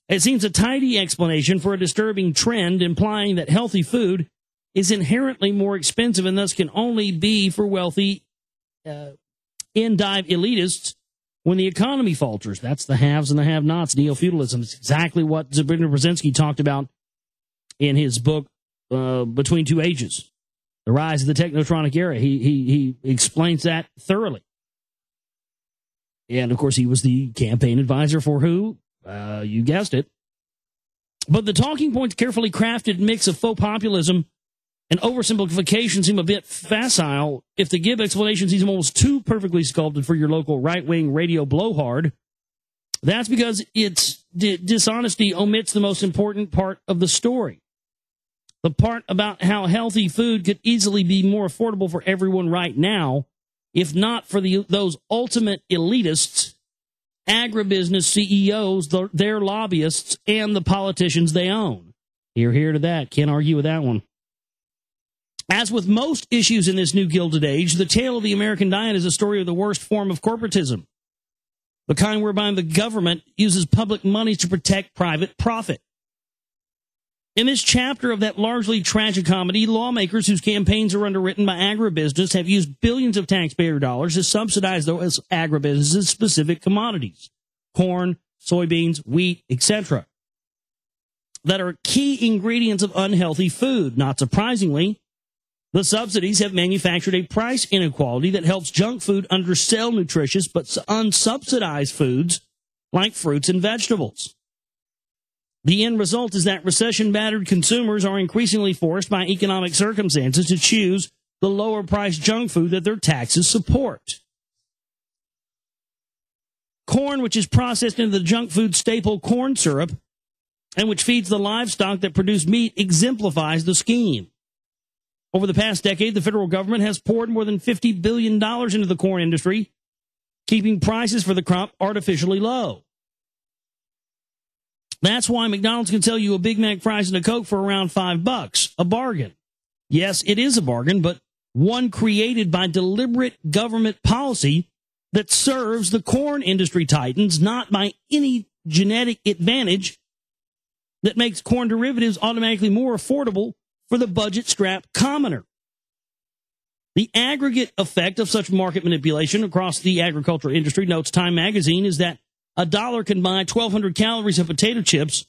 It seems a tidy explanation for a disturbing trend implying that healthy food is inherently more expensive and thus can only be for wealthy in-dive elitists when the economy falters. That's the haves and the have-nots, neo-feudalism. It's exactly what Zbigniew Brzezinski talked about in his book, Between Two Ages, The Rise of the Technotronic Era. He explains that thoroughly. And, of course, he was the campaign advisor for who? You guessed it. But the talking point's carefully crafted mix of faux populism and oversimplification seem a bit facile if the give explanation seems almost too perfectly sculpted for your local right-wing radio blowhard. That's because its dishonesty omits the most important part of the story. The part about how healthy food could easily be more affordable for everyone right now, if not for those ultimate elitists, agribusiness CEOs, their lobbyists, and the politicians they own. Hear to that. Can't argue with that one. As with most issues in this new Gilded Age, the tale of the American diet is a story of the worst form of corporatism, the kind whereby the government uses public money to protect private profit. In this chapter of that largely tragicomedy, lawmakers whose campaigns are underwritten by agribusiness have used billions of taxpayer dollars to subsidize those agribusinesses' specific commodities, corn, soybeans, wheat, etc., that are key ingredients of unhealthy food. Not surprisingly, the subsidies have manufactured a price inequality that helps junk food undersell nutritious but unsubsidized foods like fruits and vegetables. The end result is that recession-battered consumers are increasingly forced by economic circumstances to choose the lower-priced junk food that their taxes support. Corn, which is processed into the junk food staple corn syrup, and which feeds the livestock that produce meat, exemplifies the scheme. Over the past decade, the federal government has poured more than $50 billion into the corn industry, keeping prices for the crop artificially low. That's why McDonald's can sell you a Big Mac, fries, and a Coke for around $5, a bargain. Yes, it is a bargain, but one created by deliberate government policy that serves the corn industry titans, not by any genetic advantage that makes corn derivatives automatically more affordable for the budget-strapped commoner. The aggregate effect of such market manipulation across the agricultural industry, notes Time magazine, is that $1 can buy 1,200 calories of potato chips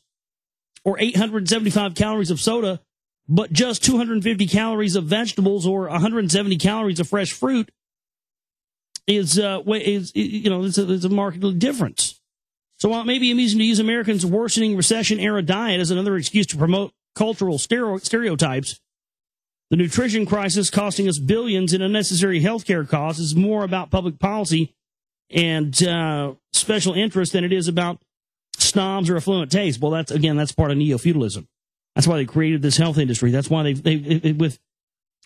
or 875 calories of soda, but just 250 calories of vegetables or 170 calories of fresh fruit is a marked difference. So while it may be amusing to use Americans' worsening recession-era diet as another excuse to promote cultural stereotypes, the nutrition crisis costing us billions in unnecessary healthcare costs is more about public policy and special interest than it is about snobs or affluent taste. Well, that's part of neo-feudalism. That's why they created this health industry. That's why they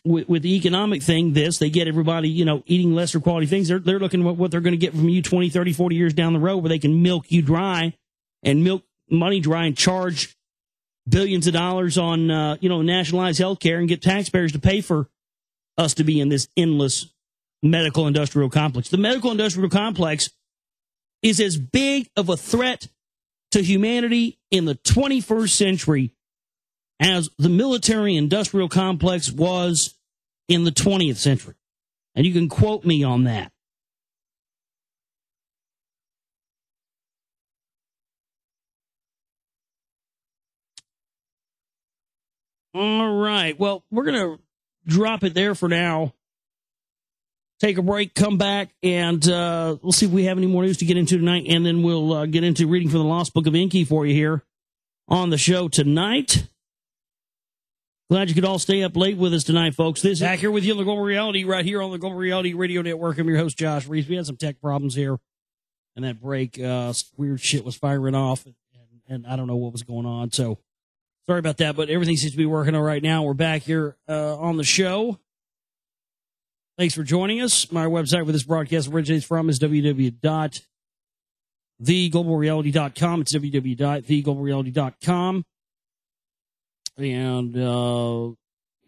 with the economic thing, they get everybody, eating lesser quality things. They're looking at what they're going to get from you 20, 30, 40 years down the road, where they can milk you dry and milk money dry and charge billions of dollars on, nationalized health care and get taxpayers to pay for us to be in this endless medical industrial complex. The medical industrial complex is as big of a threat to humanity in the 21st century as the military industrial complex was in the 20th century. And you can quote me on that. All right. Well, we're going to drop it there for now. Take a break, come back, and we'll see if we have any more news to get into tonight, and then we'll get into reading from the Lost Book of Inky for you here on the show tonight. Glad you could all stay up late with us tonight, folks. This is back here with you on the Global Reality, right here on the Global Reality Radio Network. I'm your host, Josh Reeves. We had some tech problems here, and that break, weird shit was firing off, and I don't know what was going on, so sorry about that, but everything seems to be working all right now. We're back here on the show. Thanks for joining us. My website where this broadcast originates from is www.theglobalreality.com. It's www.theglobalreality.com. And you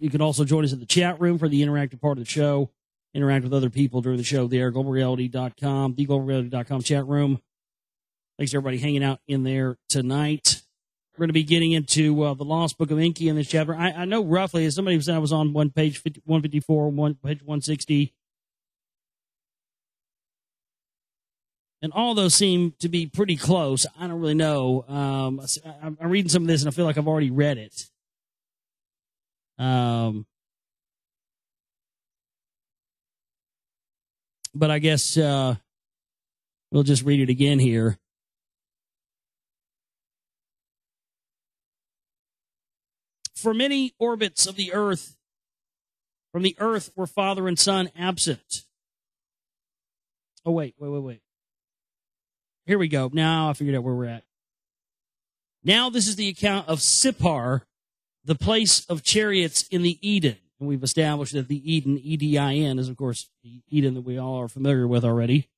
can also join us in the chat room for the interactive part of the show. Interact with other people during the show there. Globalreality.com, theglobalreality.com chat room. Thanks to everybody hanging out in there tonight. We're going to be getting into the Lost Book of Inky in this chapter. I know roughly, as somebody said, I was on page 154, page 160. And all those seem to be pretty close. I don't really know. I'm reading some of this, and I feel like I've already read it. But I guess we'll just read it again here. For many orbits of the Earth, from the earth were father and son absent. Oh, wait. Here we go. Now I figured out where we're at. Now this is the account of Sippar, the place of chariots in the Eden. And we've established that the Eden, E-D-I-N, is, of course, the Eden that we all are familiar with already.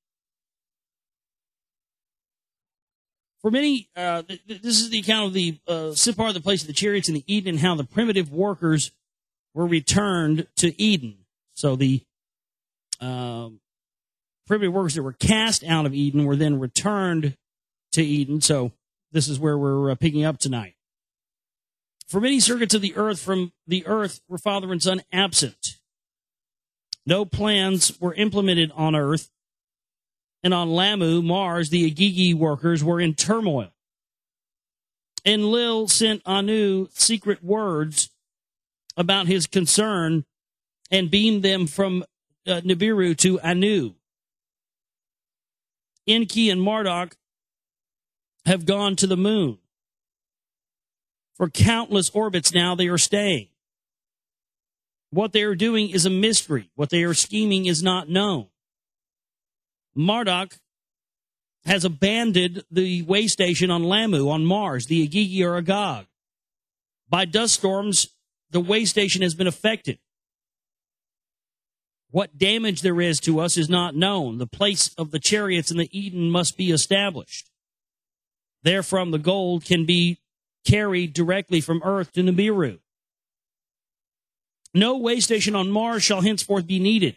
For many, this is the account of the Sippar, the place of the chariots in the Eden, and how the primitive workers were returned to Eden. So the primitive workers that were cast out of Eden were then returned to Eden. So this is where we're picking up tonight. For many circuits of the earth, from the earth were father and son absent. No plans were implemented on earth. And on Lamu, Mars, the Agigi workers were in turmoil. Enlil sent Anu secret words about his concern and beamed them from Nibiru to Anu. Enki and Marduk have gone to the moon. For countless orbits now they are staying. What they are doing is a mystery. What they are scheming is not known. Marduk has abandoned the way station on Lamu, on Mars. The Agigi are agog. By dust storms, the way station has been affected. What damage there is to us is not known. The place of the chariots in the Eden must be established. Therefrom, the gold can be carried directly from Earth to Nibiru. No way station on Mars shall henceforth be needed.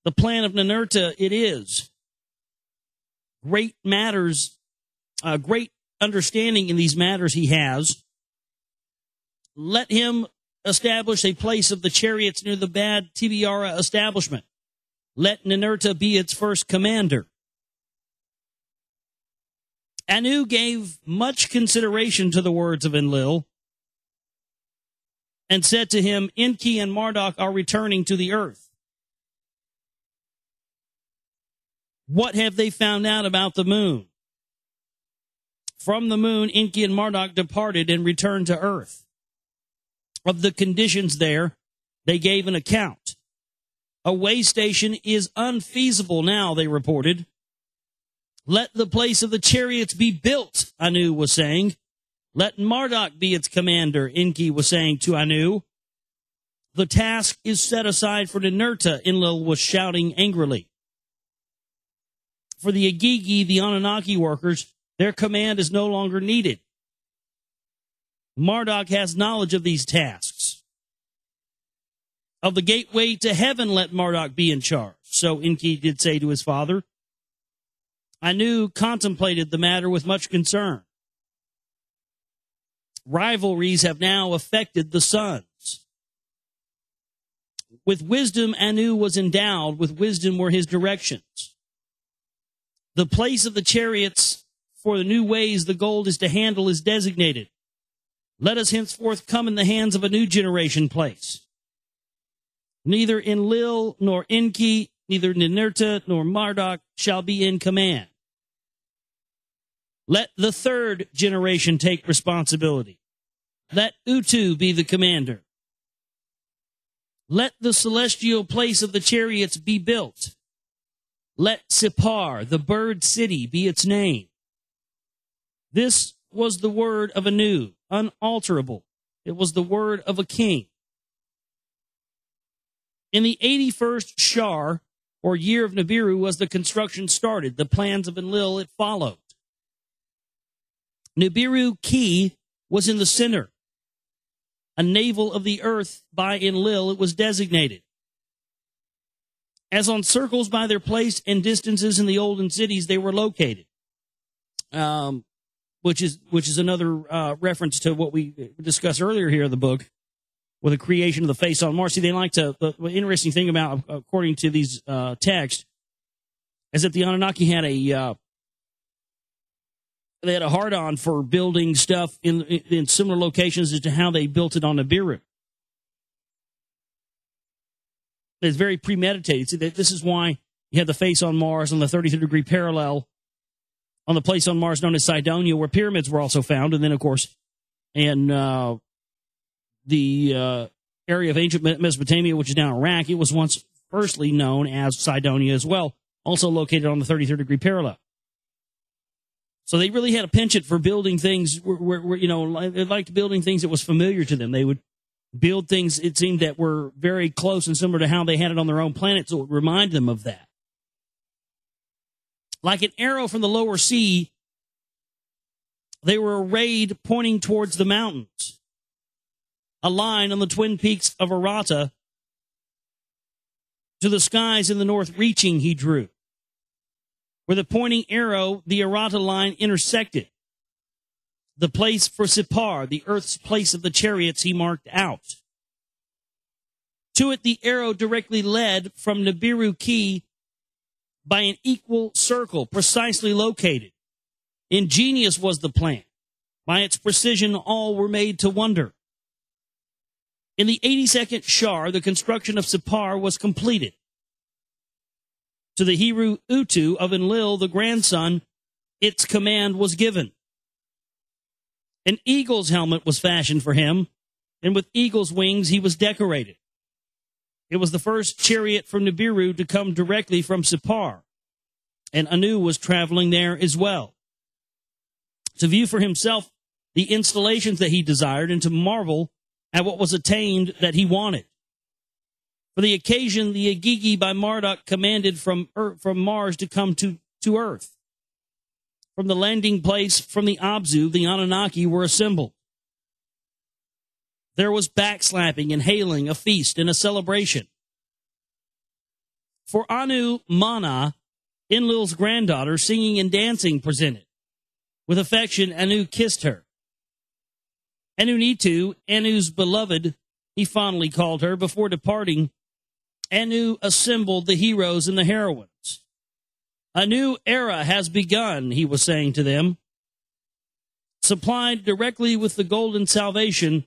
The plan of Ninurta it is. Great matters, great understanding in these matters he has. Let him establish a place of the chariots near the bad Tibiara establishment. Let Ninurta be its first commander. Anu gave much consideration to the words of Enlil and said to him, Enki and Marduk are returning to the earth. What have they found out about the moon? From the moon, Enki and Marduk departed and returned to earth. Of the conditions there, they gave an account. A way station is unfeasible now, they reported. Let the place of the chariots be built, Anu was saying. Let Marduk be its commander, Enki was saying to Anu. The task is set aside for Ninurta, Enlil was shouting angrily. For the Agigi, the Anunnaki workers, their command is no longer needed. Marduk has knowledge of these tasks. Of the gateway to heaven, let Marduk be in charge. So Enki did say to his father. Anu contemplated the matter with much concern. Rivalries have now affected the sons. With wisdom, Anu was endowed. With wisdom were his directions. The place of the chariots for the new ways the gold is to handle is designated. Let us henceforth come in the hands of a new generation place. Neither Enlil nor Enki, neither Ninurta nor Marduk shall be in command. Let the third generation take responsibility. Let Utu be the commander. Let the celestial place of the chariots be built. Let Sippar, the bird city, be its name. This was the word of Anu, unalterable. It was the word of a king. In the 81st Shar, or year of Nibiru, was the construction started. The plans of Enlil it followed. Nibiru Key was in the center. A navel of the earth by Enlil it was designated. As on circles by their place and distances in the olden cities they were located. Which is another reference to what we discussed earlier here in the book with the creation of the face on Mars. See, they like to, the interesting thing about, according to these texts, is that the Anunnaki had they had a hard-on for building stuff in similar locations as to how they built it on Nibiru. It's very premeditated. See, this is why you have the face on Mars on the 33-degree parallel on the place on Mars known as Cydonia, where pyramids were also found. And then, of course, and the area of ancient Mesopotamia, which is now Iraq. It was once firstly known as Cydonia as well, also located on the 33rd degree parallel. So they really had a penchant for building things where you know, they liked building things that was familiar to them. They would build things, it seemed, that were very close and similar to how they had it on their own planet, so it would remind them of that. Like an arrow from the lower sea, they were arrayed pointing towards the mountains. A line on the twin peaks of Arata to the skies in the north reaching, he drew. Where the pointing arrow, the Arata line intersected. The place for Sipar, the earth's place of the chariots, he marked out. To it the arrow directly led from Nibiru Key by an equal circle, precisely located. Ingenious was the plan. By its precision, all were made to wonder. In the 82nd Shar, the construction of Sipar was completed. To the Hiru Utu of Enlil, the grandson, its command was given. An eagle's helmet was fashioned for him, and with eagle's wings he was decorated. It was the first chariot from Nibiru to come directly from Sipar, and Anu was traveling there as well. To view for himself the installations that he desired, and to marvel at what was attained that he wanted. For the occasion, the Agigi by Marduk commanded from Mars to come to Earth. From the landing place from the Abzu, the Anunnaki were assembled. There was backslapping and hailing, a feast and a celebration. For Anu, Mana, Enlil's granddaughter, singing and dancing presented. With affection, Anu kissed her. Anu-Nitu, Anu's beloved, he fondly called her. Before departing, Anu assembled the heroes and the heroines. A new era has begun, he was saying to them. Supplied directly with the golden salvation,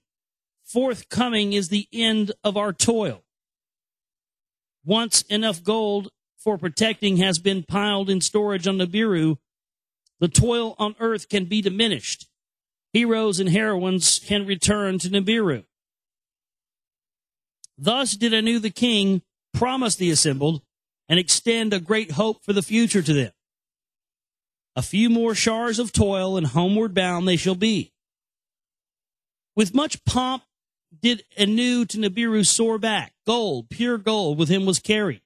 forthcoming is the end of our toil. Once enough gold for protecting has been piled in storage on Nibiru, the toil on earth can be diminished. Heroes and heroines can return to Nibiru. Thus did Anu the king promise the assembled and extend a great hope for the future to them. A few more shars of toil and homeward bound they shall be. With much pomp did Anu to Nibiru soar back. Gold, pure gold, with him was carried.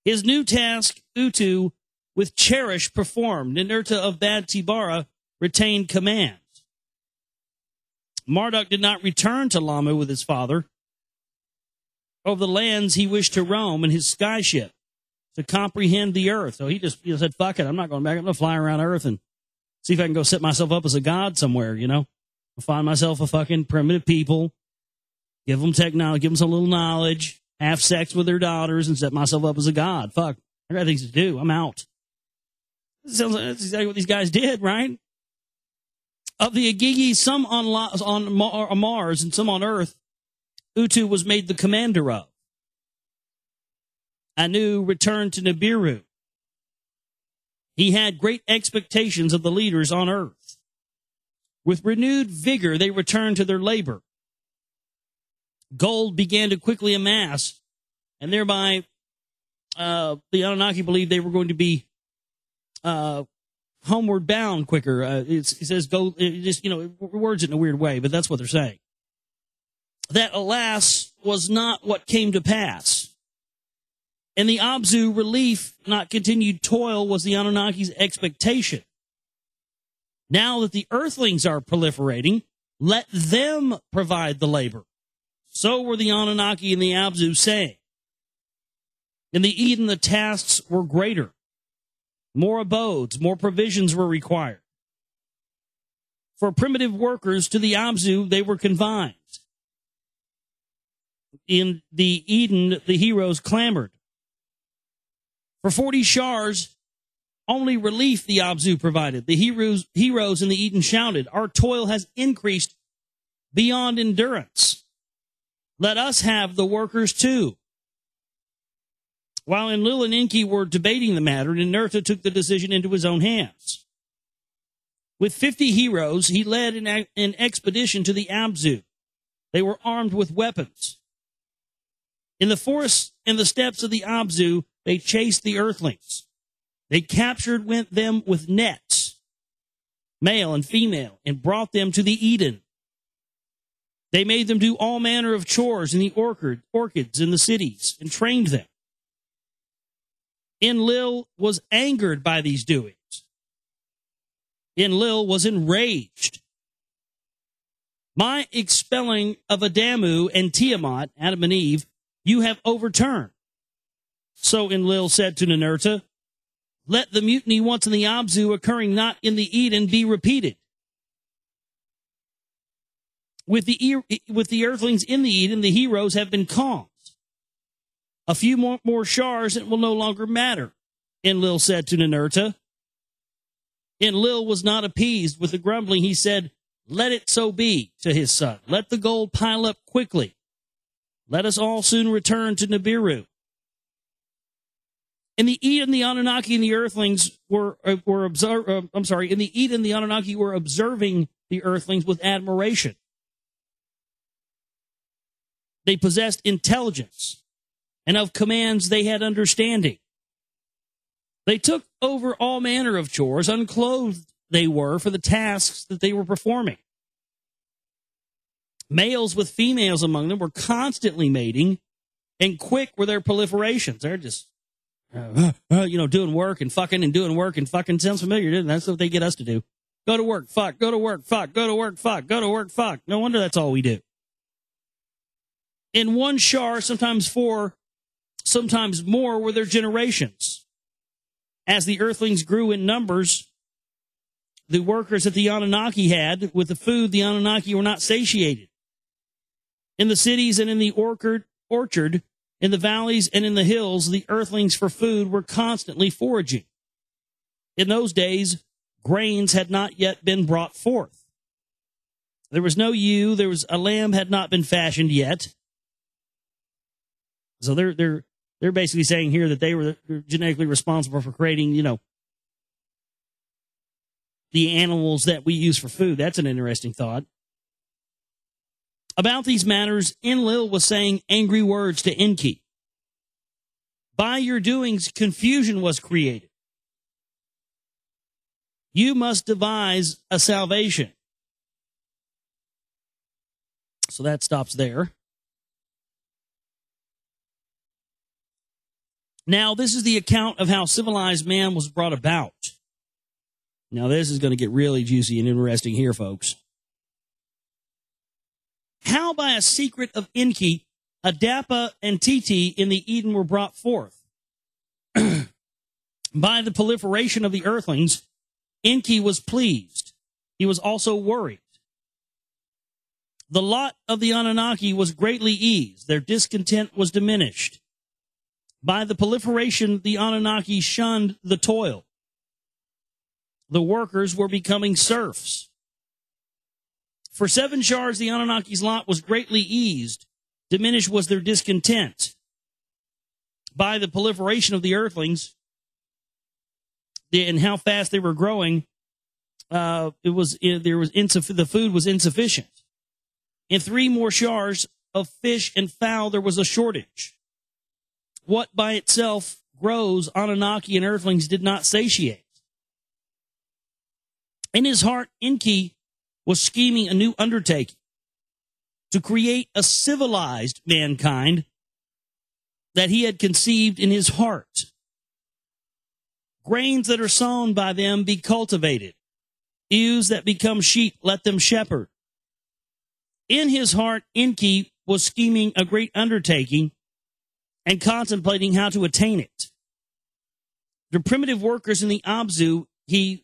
His new task, Utu, with cherish performed. Ninurta of Bad Tibara retained command. Marduk did not return to Lamu with his father. Over the lands he wished to roam in his skyship to comprehend the earth. So he just said, fuck it, I'm not going back. I'm going to fly around earth and see if I can go set myself up as a god somewhere, you know. I'll find myself a fucking primitive people, give them technology, give them some little knowledge, have sex with their daughters, and set myself up as a god. Fuck, I got things to do. I'm out. Sounds like that's exactly what these guys did, right? Of the Agigi, some on Mars and some on Earth, Utu was made the commander of. Anu returned to Nibiru. He had great expectations of the leaders on Earth. With renewed vigor, they returned to their labor. Gold began to quickly amass, and thereby the Anunnaki believed they were going to be homeward bound quicker. It says gold, it just, words it in a weird way, but that's what they're saying. That, alas, was not what came to pass. And the Abzu relief, not continued toil, was the Anunnaki's expectation. Now that the earthlings are proliferating, let them provide the labor. So were the Anunnaki and the Abzu saying. In the Eden, the tasks were greater. More abodes, more provisions were required. For primitive workers, to the Abzu, they were confined. In the Eden, the heroes clamored. For 40 shars, only relief the Abzu provided. The heroes in the Eden shouted, our toil has increased beyond endurance. Let us have the workers too. While Enlil and Enki were debating the matter, Ninurta took the decision into his own hands. With 50 heroes, he led an expedition to the Abzu. They were armed with weapons. In the forests and the steppes of the Abzu, they chased the earthlings. They captured them with nets, male and female, and brought them to the Eden. They made them do all manner of chores in the orchids in the cities and trained them. Enlil was angered by these doings. Enlil was enraged. My expelling of Adamu and Tiamat, Adam and Eve, you have overturned. So Enlil said to Ninurta, let the mutiny once in the Abzu occurring not in the Eden be repeated. With the earthlings in the Eden, the heroes have been calmed. A few more shars, it will no longer matter, Enlil said to Ninurta. Enlil was not appeased with the grumbling. He said, let it so be, to his son. Let the gold pile up quickly. Let us all soon return to Nibiru. In the Eden, the Anunnaki and the earthlings were observing the earthlings with admiration. They possessed intelligence, and of commands they had understanding. They took over all manner of chores, unclothed they were for the tasks that they were performing. Males with females among them were constantly mating, and quick were their proliferations. They're just, doing work and fucking and doing work and fucking. Sounds familiar, doesn't it? That's what they get us to do. Go to work, fuck, go to work, fuck, go to work, fuck, go to work, fuck. No wonder that's all we do. In one shar, sometimes 4, sometimes more were their generations. As the earthlings grew in numbers, the workers that the Anunnaki had with the food, the Anunnaki were not satiated. In the cities and in the orchard, in the valleys and in the hills, the earthlings for food were constantly foraging. In those days, grains had not yet been brought forth. There was no ewe, a lamb had not been fashioned yet. So they're basically saying here that they were genetically responsible for creating, the animals that we use for food. That's an interesting thought. About these matters, Enlil was saying angry words to Enki. By your doings, confusion was created. You must devise a salvation. So that stops there. Now, this is the account of how civilized man was brought about. Now, this is going to get really juicy and interesting here, folks. How by a secret of Enki, Adapa and Titi in the Eden were brought forth. By the proliferation of the earthlings, Enki was pleased. He was also worried. The lot of the Anunnaki was greatly eased. Their discontent was diminished. By the proliferation, the Anunnaki shunned the toil. The workers were becoming serfs. For 7 shars, the Anunnaki's lot was greatly eased. Diminished was their discontent. By the proliferation of the earthlings and how fast they were growing, the food was insufficient. In 3 more shars of fish and fowl, there was a shortage. What by itself grows, Anunnaki and earthlings did not satiate. In his heart, Enki was scheming a new undertaking to create a civilized mankind that he had conceived in his heart. Grains that are sown by them be cultivated. Ewes that become sheep, let them shepherd. In his heart, Enki was scheming a great undertaking and contemplating how to attain it. The primitive workers in the Abzu he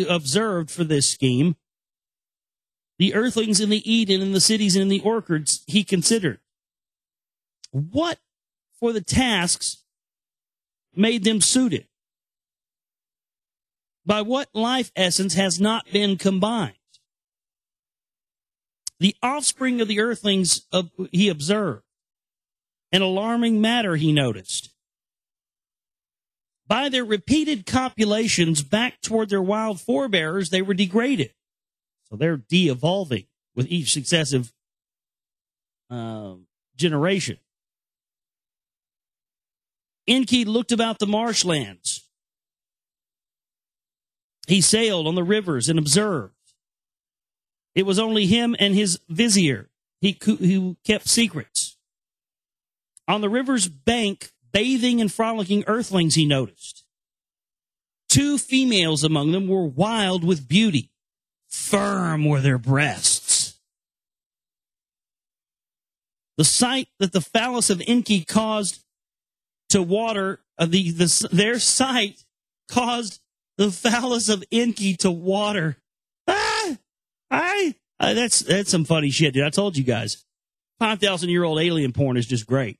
observed for this scheme. The earthlings in the Eden, in the cities, and in the orchards he considered. What for the tasks made them suited? By what life essence has not been combined? The offspring of the earthlings he observed. An alarming matter he noticed. By their repeated copulations back toward their wild forebears, they were degraded. So they're de-evolving with each successive generation. Enki looked about the marshlands. He sailed on the rivers and observed. It was only him and his vizier who kept secrets. On the river's bank, bathing and frolicking earthlings, he noticed. 2 females among them were wild with beauty. Firm were their breasts. The sight that the phallus of Enki caused to water, their sight caused the phallus of Enki to water. That's some funny shit, dude. I told you guys. 5,000-year-old alien porn is just great.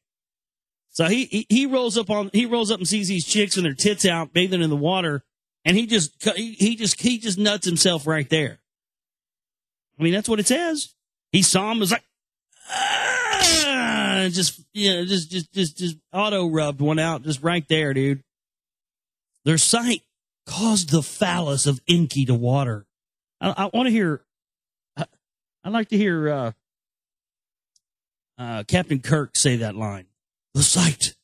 So he rolls up and sees these chicks and their tits out bathing in the water, and he just nuts himself right there. I mean, that's what it says. He saw him, was like, just auto rubbed one out just right there, dude. Their sight caused the phallus of Enki to water. I want to hear. I'd like to hear Captain Kirk say that line. The sight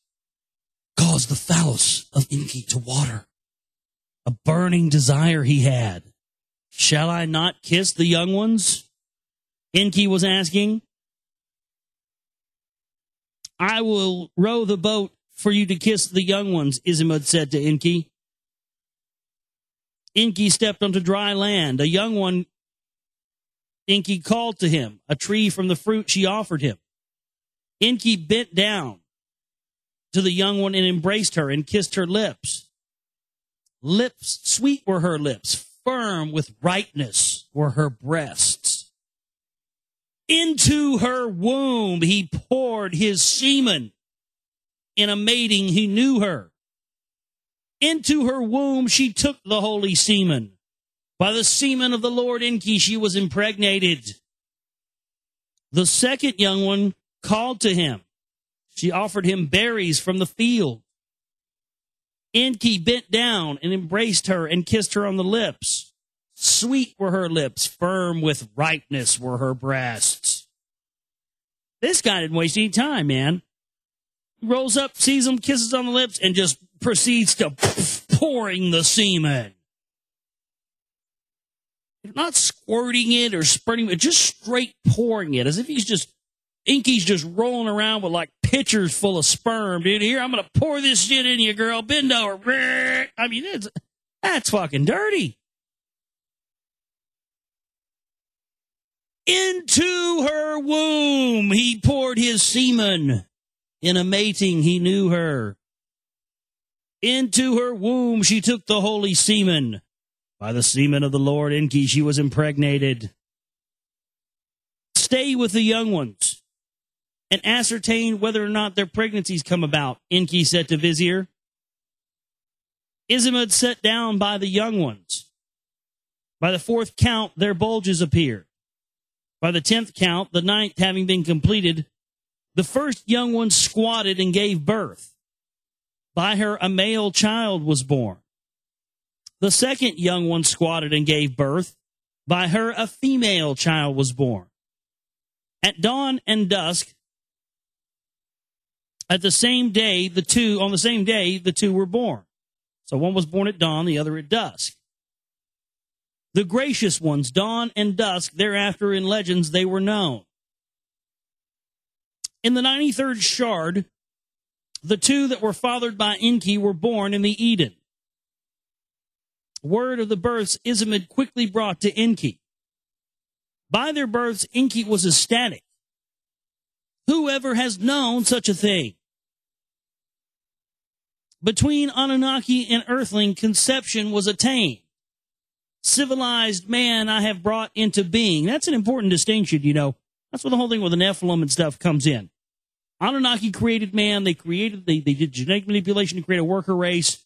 caused the phallus of Enki to water. A burning desire he had. Shall I not kiss the young ones? Enki was asking. I will row the boat for you to kiss the young ones, Izimud said to Enki. Enki stepped onto dry land. A young one, Enki called to him, a tree from the fruit she offered him. Enki bent down to the young one and embraced her and kissed her lips. Lips, sweet were her lips, firm with ripeness were her breasts. Into her womb he poured his semen. In a mating he knew her. Into her womb she took the holy semen. By the semen of the Lord Enki she was impregnated. The second young one called to him. She offered him berries from the field. Enki bent down and embraced her and kissed her on the lips. Sweet were her lips, firm with ripeness were her breasts. This guy didn't waste any time, man. He rolls up, sees him, kisses on the lips, and just proceeds to pouring the semen. Not squirting it or spurting it, just straight pouring it, as if Enki's just rolling around with like pitchers full of sperm, dude. Here, I'm going to pour this shit in you, girl. Bend over. I mean, that's fucking dirty. Into her womb he poured his semen. In a mating he knew her. Into her womb she took the holy semen. By the semen of the Lord Enki she was impregnated. Stay with the young ones and ascertain whether or not their pregnancies come about, Enki said to Vizier. Izimud sat down by the young ones. By the 4th count, their bulges appeared. By the 10th count, the 9th having been completed, the first young one squatted and gave birth. By her, a male child was born. The second young one squatted and gave birth. By her, a female child was born. At dawn and dusk, on the same day, the two were born. So one was born at dawn, the other at dusk. The gracious ones, dawn and dusk, thereafter in legends they were known. In the 93rd shard, the 2 that were fathered by Enki were born in the Eden. Word of the births Izimud quickly brought to Enki. By their births, Enki was ecstatic. Whoever has known such a thing? Between Anunnaki and Earthling, conception was attained. Civilized man I have brought into being. That's an important distinction, you know. That's where the whole thing with the Nephilim and stuff comes in. Anunnaki created man. They did genetic manipulation to create a worker race.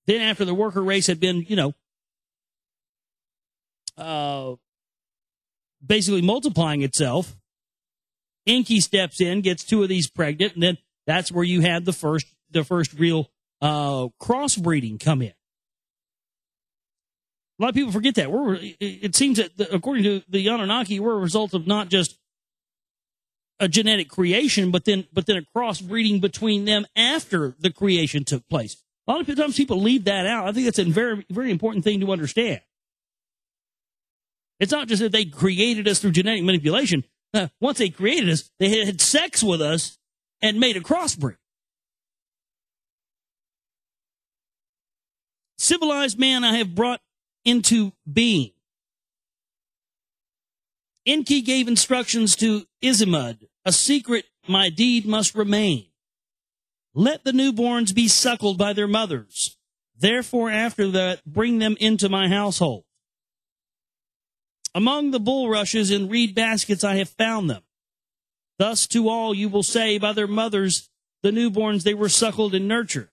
Then after the worker race had been, basically multiplying itself, Enki steps in, gets 2 of these pregnant, and then that's where you had the first real crossbreeding come in. A lot of people forget that. It seems that, according to the Anunnaki, we're a result of not just a genetic creation, but then a crossbreeding between them after the creation took place. A lot of times people leave that out. I think that's a very, very important thing to understand. It's not just that they created us through genetic manipulation. Once they created us, they had sex with us and made a crossbreed. Civilized man I have brought into being. Enki gave instructions to Izimud. A secret my deed must remain. Let the newborns be suckled by their mothers. Therefore, after that, bring them into my household. Among the bulrushes and reed baskets I have found them. Thus to all you will say, by their mothers, the newborns they were suckled and nurtured.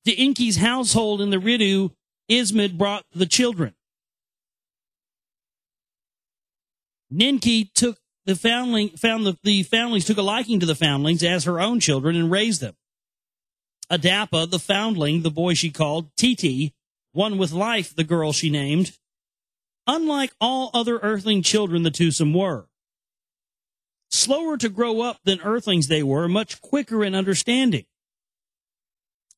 To Enki's household in the Ridu, Izmid brought the children. Ninki took the foundlings took a liking to the foundlings as her own children and raised them. Adapa, the foundling, the boy she called, Titi, one with life, the girl she named. Unlike all other earthling children, the twosome were. Slower to grow up than earthlings they were, much quicker in understanding.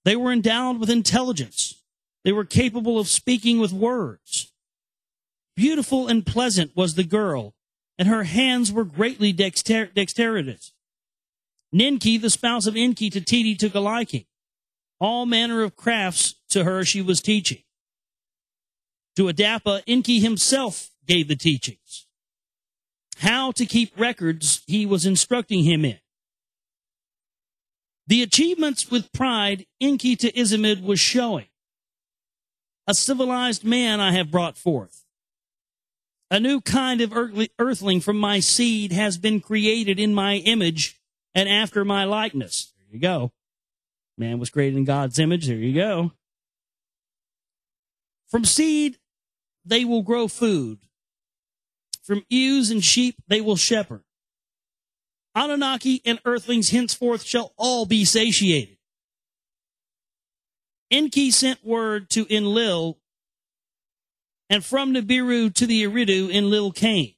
They were endowed with intelligence. They were capable of speaking with words. Beautiful and pleasant was the girl, and her hands were greatly dexterous. Ninki, the spouse of Enki, to Titi took a liking. All manner of crafts to her she was teaching. To Adapa, Enki himself gave the teachings. How to keep records he was instructing him in. The achievements with pride Enki to Izimid was showing. A civilized man I have brought forth. A new kind of earthling from my seed has been created in my image and after my likeness. There you go. Man was created in God's image. There you go. From seed, they will grow food. From ewes and sheep, they will shepherd. Anunnaki and earthlings henceforth shall all be satiated. Enki sent word to Enlil, and from Nibiru to the Eridu, Enlil came.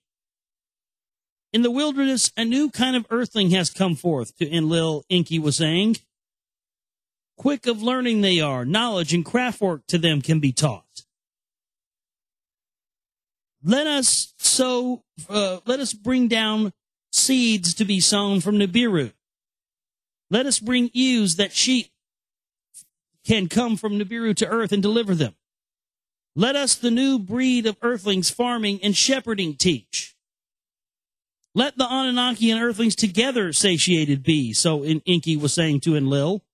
In the wilderness, a new kind of earthling has come forth, to Enlil, Enki was saying. Quick of learning they are, knowledge and craftwork to them can be taught. Let us bring down seeds to be sown from Nibiru. Let us bring ewes that sheep can come from Nibiru to earth and deliver them. Let us the new breed of earthlings farming and shepherding teach. Let the Anunnaki and earthlings together satiated be, so Enki was saying to Enlil.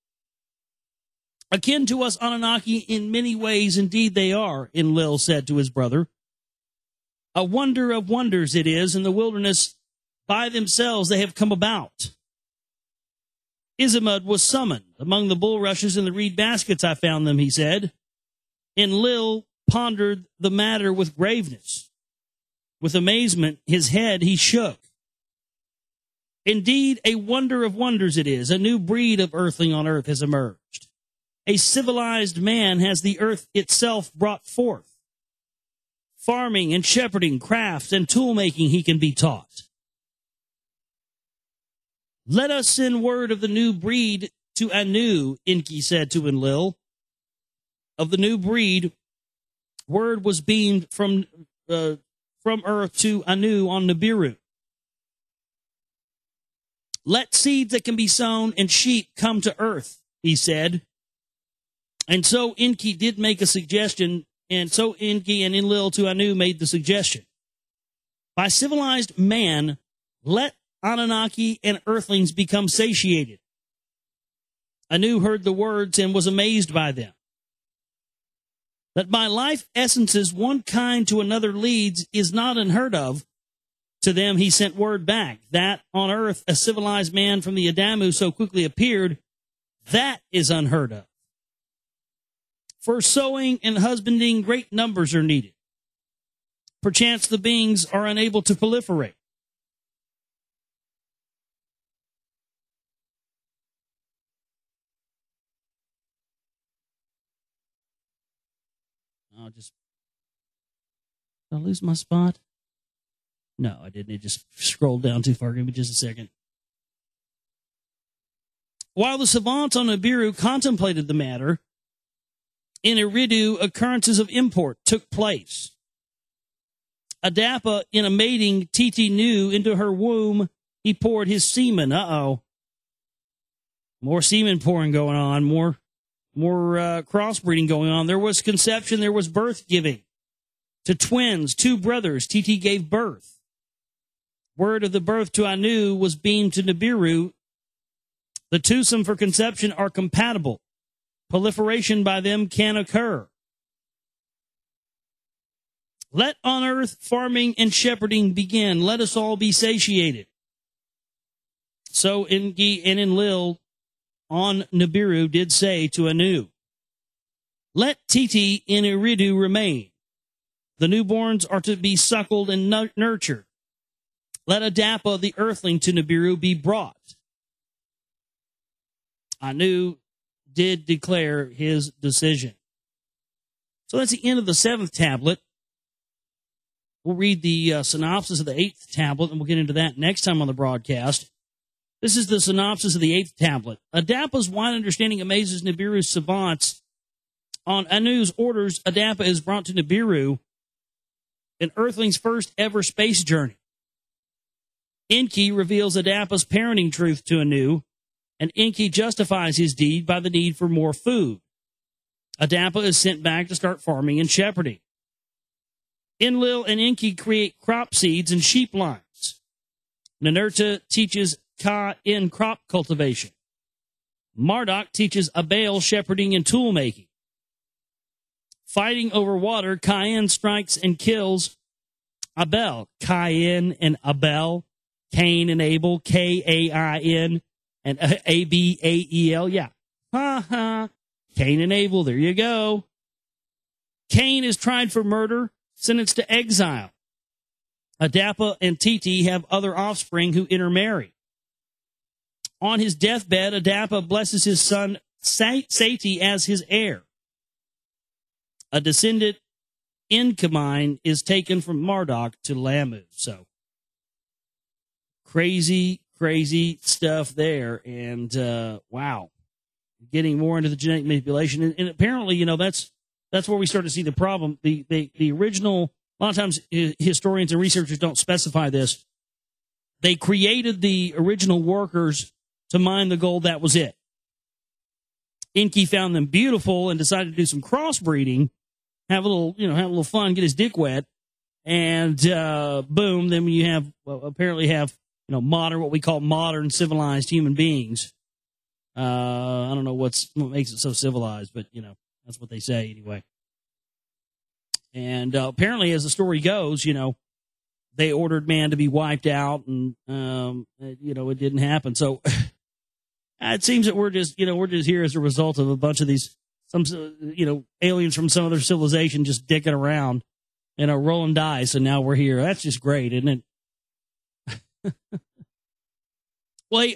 Akin to us Anunnaki in many ways indeed they are, Enlil said to his brother. A wonder of wonders it is, in the wilderness by themselves they have come about. Izimud was summoned. Among the bulrushes and the reed baskets I found them, he said. Enlil pondered the matter with graveness. With amazement, his head he shook. Indeed, a wonder of wonders it is. A new breed of earthling on earth has emerged. A civilized man has the earth itself brought forth. Farming and shepherding, crafts and tool making he can be taught. Let us send word of the new breed to Anu, Enki said to Enlil. Of the new breed, word was beamed from earth to Anu on Nibiru. Let seeds that can be sown and sheep come to earth, he said. And so Enki did make a suggestion, and so Enki and Enlil to Anu made the suggestion. By civilized man, let Anunnaki and earthlings become satiated. Anu heard the words and was amazed by them. That by life essences one kind to another leads is not unheard of. To them he sent word back, that on earth a civilized man from the Adamu so quickly appeared, that is unheard of. For sowing and husbanding great numbers are needed. Perchance the beings are unable to proliferate. Did I lose my spot? No, I didn't. It just scrolled down too far. Give me just a second. While the savants on Nibiru contemplated the matter, in Eridu, occurrences of import took place. Adapa, in a mating Titi knew into her womb, he poured his semen. More semen pouring going on, more crossbreeding going on. There was conception, there was birth giving. To twins, 2 brothers, Titi gave birth. Word of the birth to Anu was beamed to Nibiru. The twosome for conception are compatible. Proliferation by them can occur. Let on earth farming and shepherding begin. Let us all be satiated. So Enki and Enlil on Nibiru did say to Anu, let Titi in Eridu remain. The newborns are to be suckled and nurtured. Let Adapa, the earthling, to Nibiru be brought. Anu did declare his decision. So that's the end of the 7th tablet. We'll read the synopsis of the 8th tablet, and we'll get into that next time on the broadcast. This is the synopsis of the 8th tablet. Adapa's wide understanding amazes Nibiru's savants. On Anu's orders, Adapa is brought to Nibiru, an Earthling's first ever space journey. Enki reveals Adapa's parenting truth to Anu, and Enki justifies his deed by the need for more food. Adapa is sent back to start farming and shepherding. Enlil and Enki create crop seeds and sheep lines. Ninurta teaches Ka in crop cultivation. Marduk teaches Abel shepherding and tool making. Fighting over water, Cain strikes and kills Abel. Cain and Abel. Cain and Abel. Kain and Abel. Yeah. Ha ha. Cain and Abel. There you go. Cain is tried for murder, sentenced to exile. Adapa and Titi have other offspring who intermarry. On his deathbed, Adapa blesses his son Sati as his heir. A descendant, Inkamine, is taken from Marduk to Lamu. So, crazy stuff there. And, wow. Getting more into the genetic manipulation. And apparently, you know, that's where we start to see the problem. The original, a lot of times historians and researchers don't specify this. They created the original workers to mine the gold. That was it. Enki found them beautiful and decided to do some crossbreeding, have a little fun, get his dick wet, and boom, then you have apparently have modern, what we call modern civilized human beings. I don't know what makes it so civilized, but that's what they say anyway. And apparently, as the story goes, they ordered man to be wiped out, and it didn't happen. So it seems that we're just here as a result of a bunch of these aliens from some other civilization just dicking around and rolling dice, and now we're here. That's just great, isn't it? Well, hey,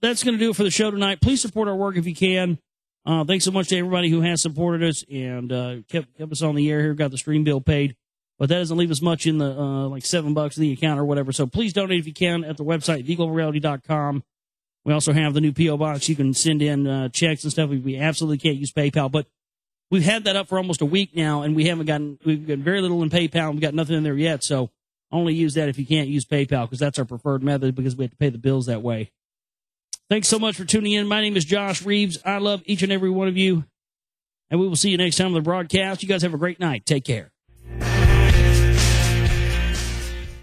that's going to do it for the show tonight. Please support our work if you can. Thanks so much to everybody who has supported us and kept us on the air here. Got the stream bill paid, but that doesn't leave us much in the like $7 in the account or whatever. So please donate if you can at the website theglobalreality.com. We also have the new P.O. box. You can send in checks and stuff. We absolutely can't use PayPal, but we've had that up for almost a week now, and we've got very little in PayPal. We've got nothing in there yet, so only use that if you can't use PayPal, because that's our preferred method, because we have to pay the bills that way. Thanks so much for tuning in. My name is Josh Reeves. I love each and every one of you, and we will see you next time on the broadcast. You guys have a great night. Take care.